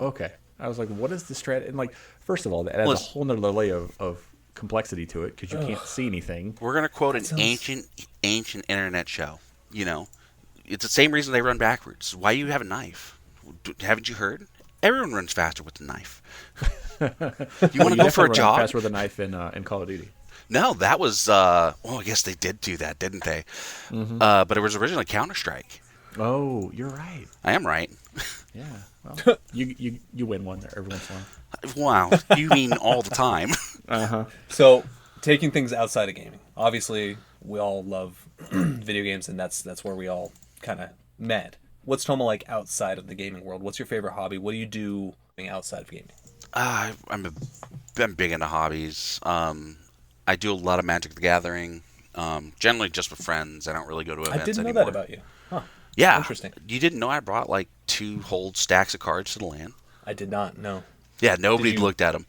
Speaker 3: Okay, I was like, what is the strat? And like, first of all, that adds a whole nother layer of complexity to it because you can't see anything.
Speaker 4: We're gonna quote an ancient internet show. It's the same reason they run backwards. Why you have a knife? Haven't you heard? Everyone runs faster with a knife. You want to go for a jog?
Speaker 3: Faster with a knife in Call of Duty.
Speaker 4: No, that was. I guess they did do that, didn't they? Mm-hmm. But it was originally Counter-Strike.
Speaker 3: Oh, you're right.
Speaker 4: I am right.
Speaker 3: Yeah. Well, you win one there every once in a while.
Speaker 4: Wow, you mean all the time?
Speaker 2: So, taking things outside of gaming. Obviously, we all love video games, and that's where we all kind of met. What's Toma like outside of the gaming world? What's your favorite hobby? What do you do outside of gaming?
Speaker 4: I'm big into hobbies. I do a lot of Magic the Gathering. Generally just with friends. I don't really go to events anymore.
Speaker 2: I didn't know that about you. Huh.
Speaker 4: Yeah.
Speaker 2: Interesting.
Speaker 4: You didn't know I brought like 2 whole stacks of cards to the LAN?
Speaker 2: I did not know.
Speaker 4: Yeah, nobody looked at them.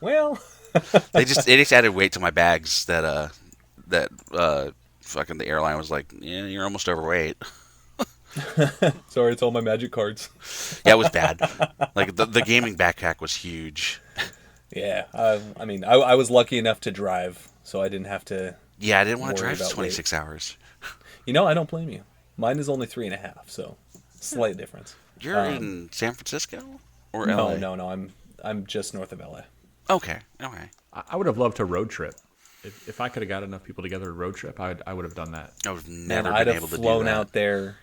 Speaker 2: Well,
Speaker 4: they just added weight to my bags that fucking the airline was like, yeah, you're almost overweight.
Speaker 2: Sorry, it's all my Magic cards.
Speaker 4: Yeah, it was bad. Like the gaming backpack was huge.
Speaker 2: Yeah, I mean, I was lucky enough to drive, so I didn't have to.
Speaker 4: Yeah, I didn't want to
Speaker 2: worry
Speaker 4: drive for
Speaker 2: about
Speaker 4: 26 hours.
Speaker 2: I don't blame you. Mine is only 3.5, so slight difference.
Speaker 4: You're in San Francisco or
Speaker 2: No,
Speaker 4: LA?
Speaker 2: no, I'm just north of LA.
Speaker 4: Okay.
Speaker 3: I would have loved to road trip. If I could have got enough people together to road trip, I would have done that.
Speaker 4: I would have never
Speaker 2: I'd
Speaker 4: been
Speaker 2: have
Speaker 4: able to do
Speaker 2: flown
Speaker 4: that.
Speaker 2: out there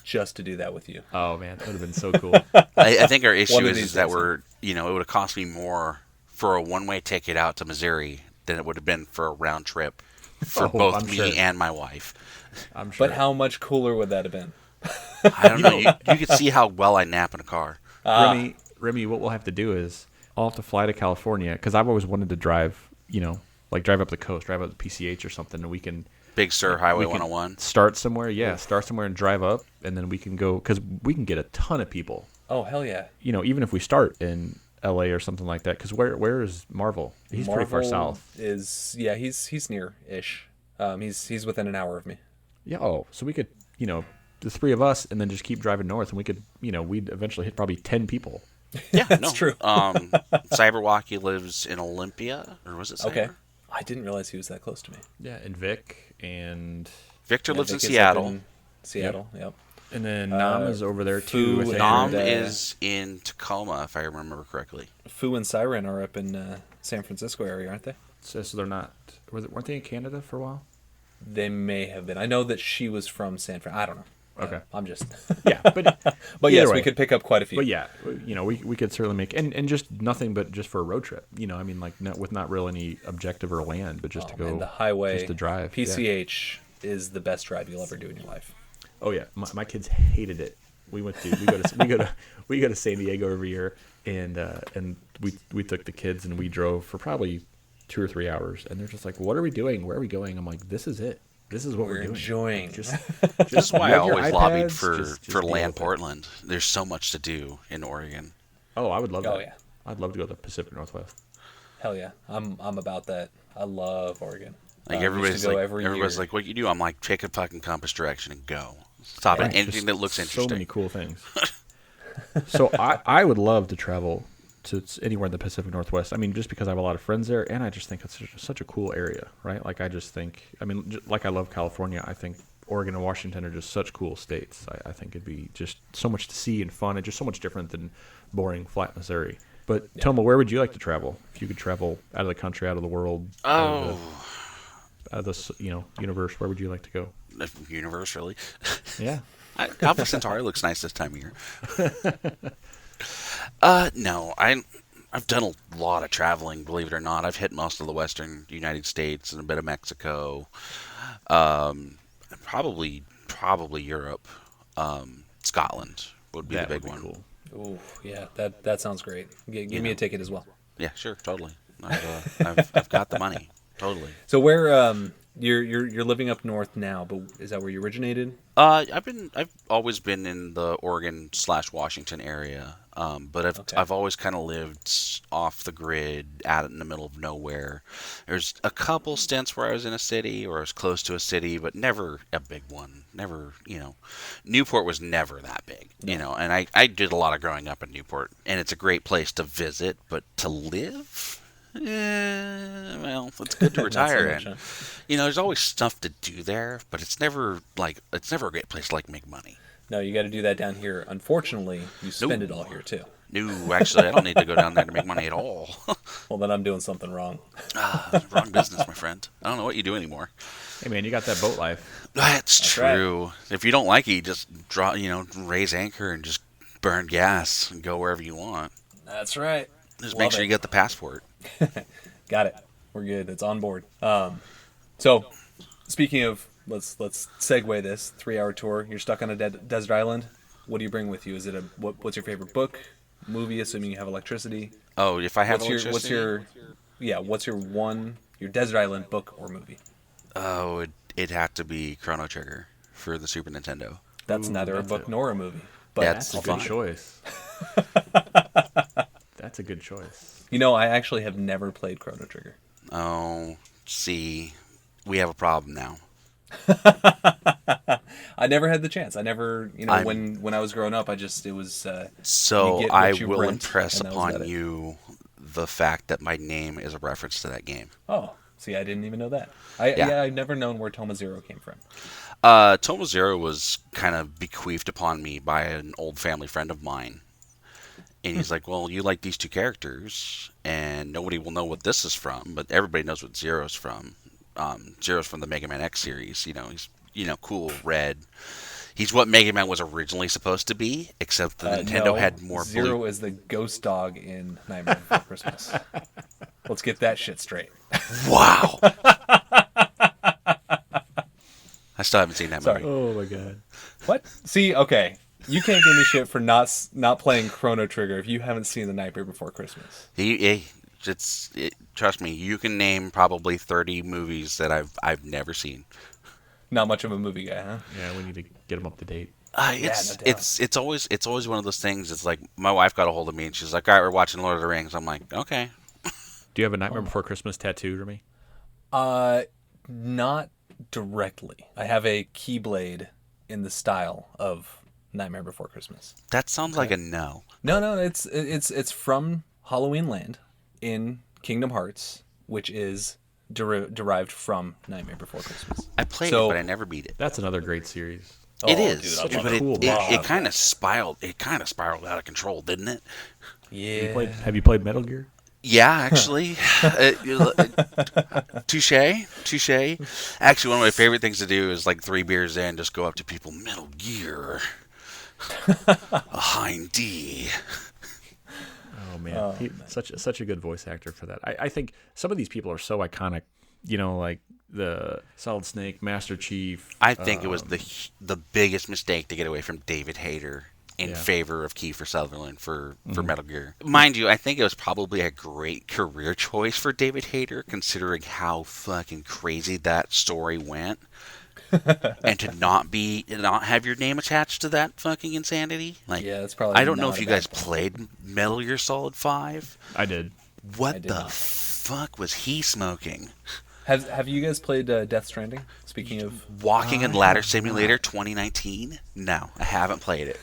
Speaker 2: just to do that with you.
Speaker 3: Oh man, that would have been so cool.
Speaker 4: I think our issue
Speaker 2: One of
Speaker 4: is
Speaker 2: these
Speaker 4: that
Speaker 2: days.
Speaker 4: it would have cost me more for a one-way ticket out to Missouri than it would have been for a round trip for both
Speaker 3: I'm
Speaker 4: me
Speaker 3: sure.
Speaker 4: and my wife.
Speaker 3: I'm sure.
Speaker 2: But how much cooler would that have been?
Speaker 4: I don't know. You could see how well I nap in a car.
Speaker 3: Remy, what we'll have to do is I'll have to fly to California because I've always wanted to drive, like drive up the coast, drive up the PCH or something, and we can
Speaker 4: Big Sur Highway
Speaker 3: we can
Speaker 4: 101.
Speaker 3: start somewhere. Yeah, start somewhere and drive up, and then we can go because we can get a ton of people.
Speaker 2: Oh, hell yeah.
Speaker 3: Even if we start in LA or something like that. Because where is Marvel? He's pretty far south.
Speaker 2: He's near-ish. He's within an hour of me.
Speaker 3: Yeah. Oh, so we could, the 3 of us, and then just keep driving north, and we could, we'd eventually hit probably 10 people.
Speaker 4: Yeah,
Speaker 2: That's true.
Speaker 4: Cyberwalkie lives in Olympia, or was it Cyber?
Speaker 2: Okay. I didn't realize he was that close to me.
Speaker 3: Yeah, and Vic and
Speaker 4: Victor lives in
Speaker 2: Vic is up
Speaker 4: Seattle.
Speaker 2: in Seattle, yep.
Speaker 3: and then Nam is over there too.
Speaker 2: Fu
Speaker 3: I think.
Speaker 4: Nam
Speaker 2: and,
Speaker 4: is in Tacoma, if I remember correctly.
Speaker 2: Fu and Siren are up in San Francisco area, aren't they?
Speaker 3: So they're not. Weren't they in Canada for a while?
Speaker 2: They may have been. I know that she was from San Fran. I don't know.
Speaker 3: Okay.
Speaker 2: I'm just.
Speaker 3: Yeah, but
Speaker 2: But
Speaker 3: either
Speaker 2: yes,
Speaker 3: way.
Speaker 2: we could pick up quite a few.
Speaker 3: But yeah, we could certainly make and just nothing but just for a road trip. I mean, like with not real any objective or land, but just to go
Speaker 2: And the highway,
Speaker 3: just to drive.
Speaker 2: PCH is the best drive you'll ever do in your life.
Speaker 3: Oh yeah, my kids hated it. We go to San Diego every year, and we took the kids and we drove for probably 2 or 3 hours, and they're just like, "What are we doing? Where are we going?" I'm like, "This is it. This is what we're doing."
Speaker 2: enjoying.
Speaker 3: Just
Speaker 4: This is why I
Speaker 3: You have your
Speaker 4: always lobbied
Speaker 3: iPads,
Speaker 4: for
Speaker 3: just
Speaker 4: for
Speaker 3: deal
Speaker 4: Land
Speaker 3: with it.
Speaker 4: Portland. There's so much to do in Oregon.
Speaker 3: oh, I would love that.
Speaker 2: Oh, yeah.
Speaker 3: I'd love to go to the Pacific Northwest.
Speaker 2: Hell yeah, I'm about that. I love Oregon.
Speaker 4: Like
Speaker 2: used to go every
Speaker 4: everybody's
Speaker 2: year.
Speaker 4: like, "What you do?" I'm like, "Pick a fucking compass direction and go. Stop
Speaker 3: Right,
Speaker 4: at anything
Speaker 3: just
Speaker 4: that looks interesting."
Speaker 3: So many cool things. So I would love to travel to anywhere in the Pacific Northwest. I mean, just because I have a lot of friends there, and I just think it's such a cool area, right? Like I just think, I mean, like I love California. I think Oregon and Washington are just such cool states. I think it'd be just so much to see and fun, and just so much different than boring flat Missouri. But Toma, where would you like to travel if you could travel out of the country, out of the world, out of this universe? Where would you like to go?
Speaker 4: The universe, really?
Speaker 3: Yeah.
Speaker 4: Alpha Centauri looks nice this time of year. No, I've done a lot of traveling, believe it or not. I've hit most of the western United States and a bit of Mexico. Probably Europe. Scotland would be
Speaker 3: That
Speaker 4: the big
Speaker 3: would be
Speaker 4: one.
Speaker 3: cool.
Speaker 2: Ooh, yeah, that sounds great. Give me a ticket as well.
Speaker 4: Yeah, sure, totally. I've got the money, totally.
Speaker 2: So where you're living up north now, but is that where you originated?
Speaker 4: I've always been in the Oregon/Washington area, but I've always kind of lived off the grid, out in the middle of nowhere. There's a couple stints where I was in a city or I was close to a city, but never a big one. Never, Newport was never that big, And I did a lot of growing up in Newport, and it's a great place to visit, but to live. Well, it's good to retire
Speaker 2: Not so
Speaker 4: in.
Speaker 2: much,
Speaker 4: There's always stuff to do there, but it's never a great place to make money.
Speaker 2: No, you got to do that down here. Unfortunately, you spend it all here too.
Speaker 4: No, actually, I don't need to go down there to make money at all.
Speaker 2: Well, then I'm doing something wrong.
Speaker 4: Wrong business, my friend. I don't know what you do anymore.
Speaker 3: Hey man, you got that boat life.
Speaker 4: That's
Speaker 2: right.
Speaker 4: true. If you don't like it, you just raise anchor and just burn gas and go wherever you want.
Speaker 2: That's right.
Speaker 4: Just
Speaker 2: Love
Speaker 4: make sure
Speaker 2: it.
Speaker 4: you get the passport.
Speaker 2: Got it. We're good. It's on board. So, speaking of, let's segue this 3-hour tour. You're stuck on a desert island. What do you bring with you? Is it what's your favorite book, movie? Assuming you have electricity.
Speaker 4: Oh, if I have
Speaker 2: What's
Speaker 4: electricity?
Speaker 2: what's your desert island book or movie?
Speaker 4: Oh, it'd have to be Chrono Trigger for the Super Nintendo.
Speaker 2: That's neither a
Speaker 3: that's
Speaker 2: book
Speaker 3: it.
Speaker 2: nor a movie. But
Speaker 4: That's
Speaker 3: That's a
Speaker 4: fine.
Speaker 3: good choice. That's a good choice.
Speaker 2: I actually have never played Chrono Trigger.
Speaker 4: Oh, see, we have a problem now.
Speaker 2: I never had the chance. I never, when I was growing up, it was.
Speaker 4: So
Speaker 2: you get
Speaker 4: I
Speaker 2: what you
Speaker 4: will
Speaker 2: rent,
Speaker 4: impress
Speaker 2: and that was about
Speaker 4: upon
Speaker 2: it.
Speaker 4: you the fact that my name is a reference to that game.
Speaker 2: Oh, see, I didn't even know that.
Speaker 4: Yeah.
Speaker 2: I've never known where TomaZero came from.
Speaker 4: TomaZero was kind of bequeathed upon me by an old family friend of mine. And he's like, well, you like these two characters, and nobody will know what this is from, but everybody knows what Zero's from. Zero's from the Mega Man X series. He's, cool, red. He's what Mega Man was originally supposed to be, except the Nintendo
Speaker 2: No,
Speaker 4: had more
Speaker 2: Zero
Speaker 4: blue.
Speaker 2: is the ghost dog in Nightmare Before Christmas. Let's get that shit straight.
Speaker 4: Wow! I still haven't seen that
Speaker 2: Sorry.
Speaker 4: movie.
Speaker 3: Oh my god.
Speaker 2: What? See, okay. You can't give me shit for not playing Chrono Trigger if you haven't seen The Nightmare Before Christmas.
Speaker 4: Trust me, you can name probably 30 movies that I've never seen.
Speaker 2: Not much of a movie guy, huh?
Speaker 3: Yeah, we need to get them up to date.
Speaker 2: no doubt.
Speaker 4: It's always one of those things. It's like my wife got a hold of me and she's like, "All right, we're watching Lord of the Rings." I'm like, "Okay."
Speaker 3: Do you have a Nightmare Before Christmas tattoo, Remy?
Speaker 2: Not directly. I have a Keyblade in the style of Nightmare Before Christmas.
Speaker 4: That sounds like a no.
Speaker 2: No, it's from Halloween Land in Kingdom Hearts, which is derived from Nightmare Before Christmas.
Speaker 4: I played
Speaker 2: So-
Speaker 4: it, but I never beat it.
Speaker 3: That's another great series.
Speaker 4: It
Speaker 2: Oh,
Speaker 4: is,
Speaker 2: dude, I love
Speaker 4: but
Speaker 3: it. Cool
Speaker 4: it
Speaker 3: mod.
Speaker 4: kind of spiraled. It kind of spiraled out of control, didn't it?
Speaker 2: Yeah.
Speaker 3: Have you played Metal Gear?
Speaker 4: Yeah, actually. Touche. Actually, one of my favorite things to do is like 3 beers in, just go up to people, Metal Gear. A Hind D.
Speaker 3: Oh man, such a good voice actor for that. I think some of these people are so iconic. Like the Solid Snake, Master Chief.
Speaker 4: I think it was the biggest mistake to get away from David Hayter in
Speaker 3: Yeah.
Speaker 4: favor of Kiefer Sutherland for Metal Gear. Mind you, I think it was probably a great career choice for David Hayter, considering how fucking crazy that story went. And to not have your name attached to that fucking insanity. Like,
Speaker 2: Yeah, that's probably
Speaker 4: I don't know
Speaker 2: not
Speaker 4: if
Speaker 2: a
Speaker 4: you
Speaker 2: bad
Speaker 4: guys
Speaker 2: thing.
Speaker 4: played Metal Gear Solid 5.
Speaker 3: I did.
Speaker 4: What
Speaker 2: did
Speaker 4: the
Speaker 2: not.
Speaker 4: fuck was he smoking?
Speaker 2: Have you guys played Death Stranding? Speaking of
Speaker 4: Walking and Ladder Simulator 2019? No, I haven't played it.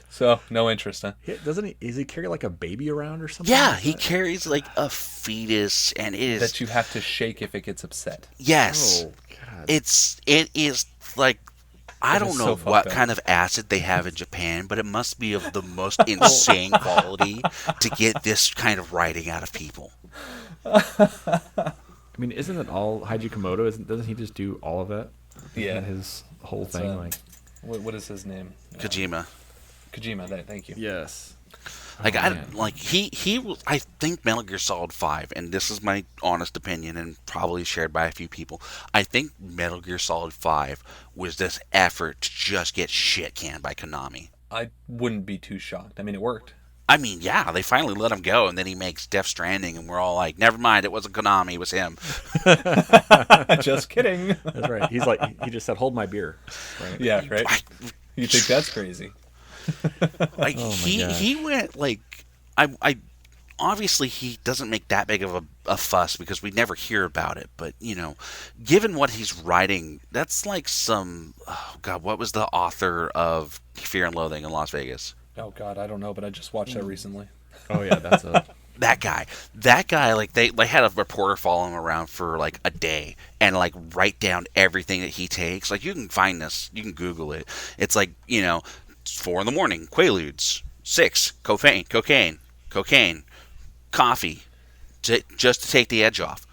Speaker 2: So no interest, huh?
Speaker 3: Doesn't he? Is he carry like a baby around or something?
Speaker 4: Yeah,
Speaker 3: like
Speaker 4: he
Speaker 3: that?
Speaker 4: carries like a fetus, and it is.
Speaker 2: That you have to shake if it gets upset.
Speaker 4: Yes,
Speaker 3: Oh God.
Speaker 4: it is like. I
Speaker 2: It
Speaker 4: don't
Speaker 2: is
Speaker 4: know
Speaker 2: so
Speaker 4: what
Speaker 2: fucked up.
Speaker 4: kind of acid they have in Japan, but it must be of the most insane quality to get this kind of writing out of people.
Speaker 3: I mean, isn't it all Haiji Komodo? Doesn't he just do all of that?
Speaker 2: Yeah.
Speaker 3: Isn't that his whole
Speaker 2: That's,
Speaker 3: thing, like.
Speaker 2: what is his name?
Speaker 4: Kojima.
Speaker 2: Kojima. Thank you.
Speaker 3: Yes.
Speaker 4: Like
Speaker 3: man.
Speaker 4: he was, I think Metal Gear Solid 5, and this is my honest opinion and probably shared by a few people. I think Metal Gear Solid 5 was this effort to just get shit canned by Konami.
Speaker 2: I wouldn't be too shocked. I mean, it worked.
Speaker 4: I mean, yeah, they finally let him go, and then he makes Death Stranding, and we're all like, never mind, it wasn't Konami, it was him.
Speaker 2: Just kidding.
Speaker 3: That's right. He's like, he just said, "Hold my beer." Right.
Speaker 2: Yeah, right. You think that's crazy?
Speaker 4: Like
Speaker 3: Oh my gosh.
Speaker 4: he went like I obviously he doesn't make that big of a fuss because we never hear about it, but you know, given what he's writing, that's like some, oh god, what was the author of Fear and Loathing in Las Vegas?
Speaker 2: Oh God, I don't know, but I just watched that recently.
Speaker 3: Oh yeah, that's a.
Speaker 4: That guy, like they had a reporter follow him around for like a day and like write down everything that he takes. Like you can find this, you can Google it. It's like, you know, 4 a.m, Quaaludes, 6 cocaine, coffee, just to take the edge off.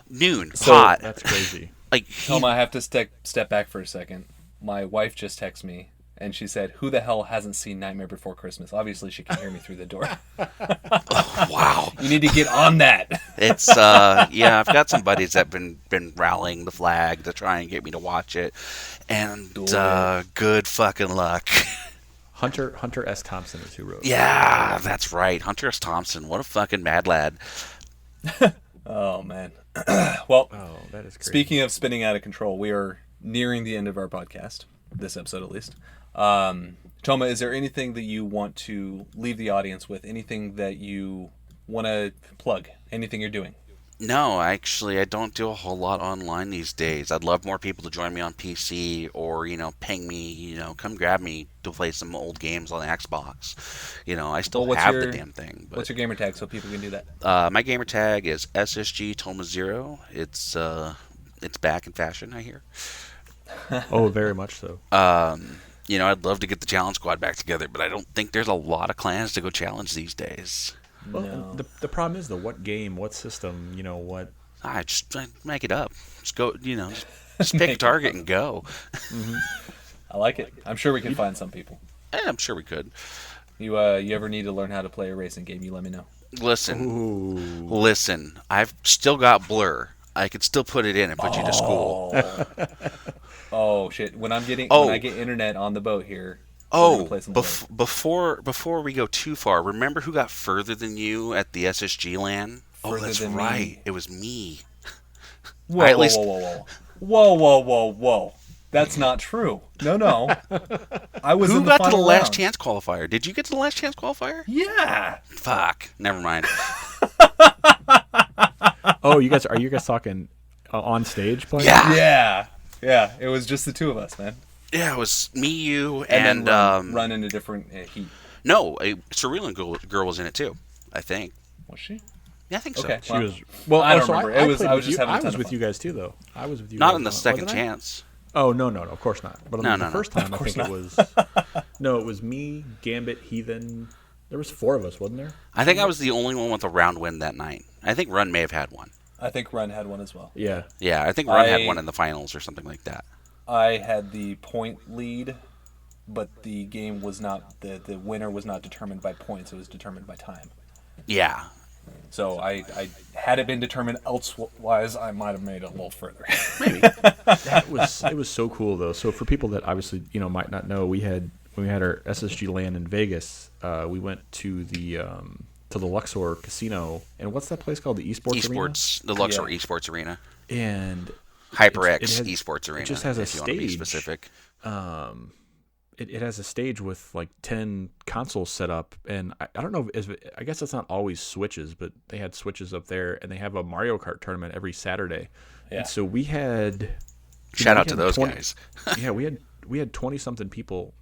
Speaker 4: Noon, pot.
Speaker 3: That's crazy.
Speaker 4: Like
Speaker 2: Toma, I have to step back for a second. My wife just texted me, and she said, "Who the hell hasn't seen Nightmare Before Christmas?" Obviously, she can hear me through the door.
Speaker 4: wow.
Speaker 2: You need to get on that.
Speaker 4: It's yeah, I've got some buddies that been rallying the flag to try and get me to watch it, and good fucking luck.
Speaker 3: Hunter S. Thompson is who wrote it.
Speaker 4: Yeah, that's right. Hunter S. Thompson. What a fucking mad lad.
Speaker 2: Oh man. Well,
Speaker 3: Oh, that is crazy.
Speaker 2: speaking of spinning out of control, we are nearing the end of our podcast. This episode, at least. Toma, is there anything that you want to leave the audience with? Anything that you want to plug? Anything you're doing?
Speaker 4: No, actually, I don't do a whole lot online these days. I'd love more people to join me on PC or, you know, ping me, you know, come grab me to play some old games on Xbox. You know, I still
Speaker 2: Well,
Speaker 4: have the damn thing. But,
Speaker 2: What's your gamer tag so people can do that?
Speaker 4: my gamer tag is SSG TomaZero. It's back in fashion, I hear.
Speaker 3: Oh, very much so.
Speaker 4: You know, I'd love to get the challenge squad back together, but I don't think there's a lot of clans to go challenge these days.
Speaker 3: Well,
Speaker 2: No.
Speaker 3: the problem is though, what game, what system, you know, what.
Speaker 4: I just make it up. Just go, you know, just pick a target and go.
Speaker 2: I like it. I'm sure we can find some people.
Speaker 4: I'm sure we could.
Speaker 2: You ever need to learn how to play a racing game, you let me know.
Speaker 4: Listen. I've still got Blur. I could still put it in and put you to school.
Speaker 2: Oh shit! When I get internet on the boat here. we're gonna
Speaker 4: Oh,
Speaker 2: play some Blur.
Speaker 4: before we go too far, remember who got further than you at the SSG LAN? Oh,
Speaker 2: Further
Speaker 4: that's
Speaker 2: than
Speaker 4: right.
Speaker 2: me.
Speaker 4: It was me.
Speaker 2: Whoa,
Speaker 4: I at
Speaker 2: whoa,
Speaker 4: least-
Speaker 2: whoa! That's not true. No. I was
Speaker 4: Who
Speaker 2: in the
Speaker 4: got to the
Speaker 2: final
Speaker 4: last
Speaker 2: round.
Speaker 4: chance qualifier? Did you get to the last chance qualifier?
Speaker 2: Yeah.
Speaker 4: Fuck. Never mind.
Speaker 3: Oh, are you guys talking on stage playing?
Speaker 4: Yeah.
Speaker 2: Yeah. It was just the two of us, man.
Speaker 4: Yeah, it was me, you,
Speaker 2: And
Speaker 4: and
Speaker 2: then run in a different heat.
Speaker 4: no, a Cerulean girl was in it too. I think.
Speaker 2: Was she?
Speaker 4: Yeah, I think so.
Speaker 2: Okay.
Speaker 3: She
Speaker 2: Well,
Speaker 3: was. Well,
Speaker 2: I don't
Speaker 3: so
Speaker 2: remember.
Speaker 3: I
Speaker 2: I was
Speaker 3: played with
Speaker 2: just
Speaker 3: you.
Speaker 2: having a
Speaker 3: I
Speaker 2: ton
Speaker 3: was
Speaker 2: of
Speaker 3: with
Speaker 2: fun.
Speaker 3: you guys too, though. I was with you.
Speaker 4: Not
Speaker 3: guys
Speaker 4: in the
Speaker 3: on-
Speaker 4: second
Speaker 3: wasn't I?
Speaker 4: chance.
Speaker 3: Oh no, of course not. But
Speaker 4: No,
Speaker 3: the
Speaker 4: no.
Speaker 3: first time, I think it was. No, it was me, Gambit, Heathen. There was 4 of us, wasn't there?
Speaker 4: I think I was the only one with a round win that night. I think Run may have had one.
Speaker 2: I think Run had one as well.
Speaker 3: Yeah.
Speaker 4: Yeah, I think Run had
Speaker 2: I-
Speaker 4: one in the finals or something like that.
Speaker 2: I had the point lead, but the game was not the winner was not determined by points. It was determined by time.
Speaker 4: Yeah.
Speaker 2: So I had it been determined elsewise, I might have made it a little further.
Speaker 3: It was so cool though. So for people that obviously might not know, when we had our SSG LAN in Vegas, we went to the Luxor Casino, and what's that place called? The Esports Arena?
Speaker 4: Esports, the Luxor
Speaker 2: Yeah.
Speaker 4: Esports Arena.
Speaker 3: And
Speaker 4: HyperX
Speaker 3: it has-
Speaker 4: Esports Arena.
Speaker 3: it just has a
Speaker 4: if you want to be
Speaker 3: stage.
Speaker 4: specific.
Speaker 3: it has a stage with like 10 consoles set up, and I don't know if I guess it's not always Switches, but they had Switches up there, and they have a Mario Kart tournament every Saturday.
Speaker 2: Yeah.
Speaker 3: And so we had
Speaker 4: Shout out to those
Speaker 3: 20
Speaker 4: guys.
Speaker 3: yeah, we had 20 something people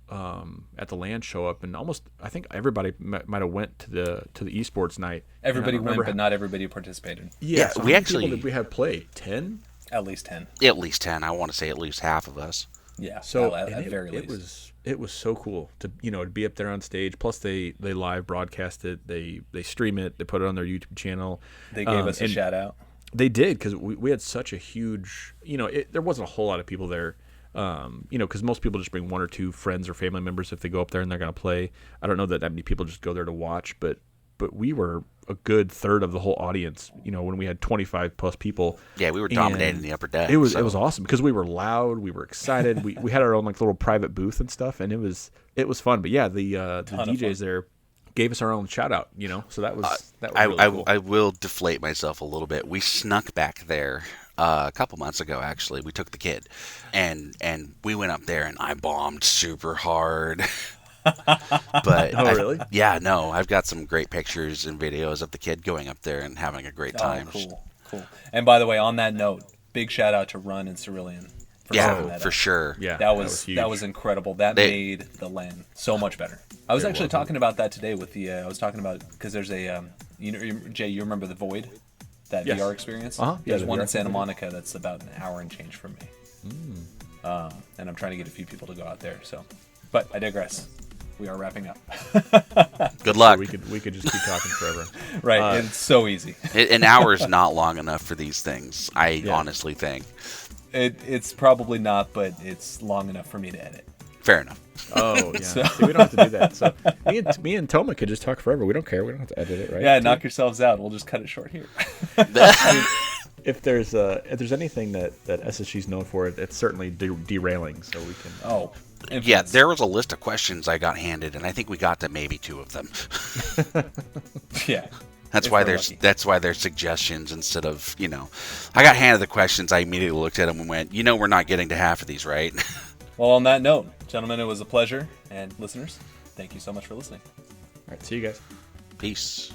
Speaker 3: at the LAN show up, and almost I think everybody might have went to the esports night.
Speaker 2: Everybody went, but not everybody participated.
Speaker 3: Yeah,
Speaker 4: Yeah,
Speaker 3: so
Speaker 4: we
Speaker 3: how many
Speaker 4: actually-
Speaker 3: people did we have play 10.
Speaker 2: At least 10.
Speaker 4: At least 10. I want to say at least half of us.
Speaker 2: Yeah.
Speaker 3: So
Speaker 2: at very least.
Speaker 3: it was so cool to to be up there on stage. Plus they live broadcast it, they stream it, they put it on their YouTube channel.
Speaker 2: They gave us a shout out.
Speaker 3: They did, because we had such a huge, there wasn't a whole lot of people there, because most people just bring one or two friends or family members if they go up there and they're going to play. I don't know that many people just go there to watch, but we were a good third of the whole audience, when we had 25 plus people.
Speaker 4: Yeah, we were dominating the upper deck.
Speaker 3: It was awesome because we were loud, we were excited, we had our own like little private booth and stuff, and it was fun. But yeah, the DJs there gave us our own shout out, so that was really cool.
Speaker 4: I will deflate myself a little bit. We snuck back there a couple months ago. Actually, we took the kid, and we went up there, and I bombed super hard. But
Speaker 3: really?
Speaker 4: Yeah, no. I've got some great pictures and videos of the kid going up there and having a great time.
Speaker 2: Cool. And by the way, on that note, big shout out to Run and Cerulean.
Speaker 4: For sure.
Speaker 3: Yeah,
Speaker 2: that was
Speaker 3: huge.
Speaker 2: Incredible. That made the LAN so much better. I was actually talking about that today with I was talking about, because there's a Jay, you remember the Void, that
Speaker 3: Yes.
Speaker 2: VR experience?
Speaker 3: Uh-huh. Yeah,
Speaker 2: There's
Speaker 3: the
Speaker 2: one
Speaker 3: VR
Speaker 2: in Santa Monica that's about an hour and change from me. And I'm trying to get a few people to go out there. So, but I digress. We are wrapping up.
Speaker 4: Good luck.
Speaker 3: So we could just keep talking forever.
Speaker 2: Right, it's so easy.
Speaker 4: An hour is not long enough for these things. I honestly think.
Speaker 2: It's probably not, but it's long enough for me to edit.
Speaker 4: Fair enough.
Speaker 3: Oh yeah. See, we don't have to do that. So me and Toma could just talk forever. We don't care. We don't have to edit it, right?
Speaker 2: Yeah, knock yourselves out. We'll just cut it short here.
Speaker 3: If there's anything that SSG's known for, it's certainly derailing. So we can.
Speaker 2: Oh.
Speaker 4: Yeah, there was a list of questions I got handed, and I think we got to maybe 2 of them.
Speaker 2: Yeah.
Speaker 4: That's
Speaker 2: If
Speaker 4: why
Speaker 2: we're
Speaker 4: there's
Speaker 2: lucky.
Speaker 4: suggestions instead of, I got handed the questions, I immediately looked at them and went, we're not getting to half of these, right?
Speaker 2: Well, on that note, gentlemen, it was a pleasure. And listeners, thank you so much for listening.
Speaker 3: All right, see you guys.
Speaker 4: Peace.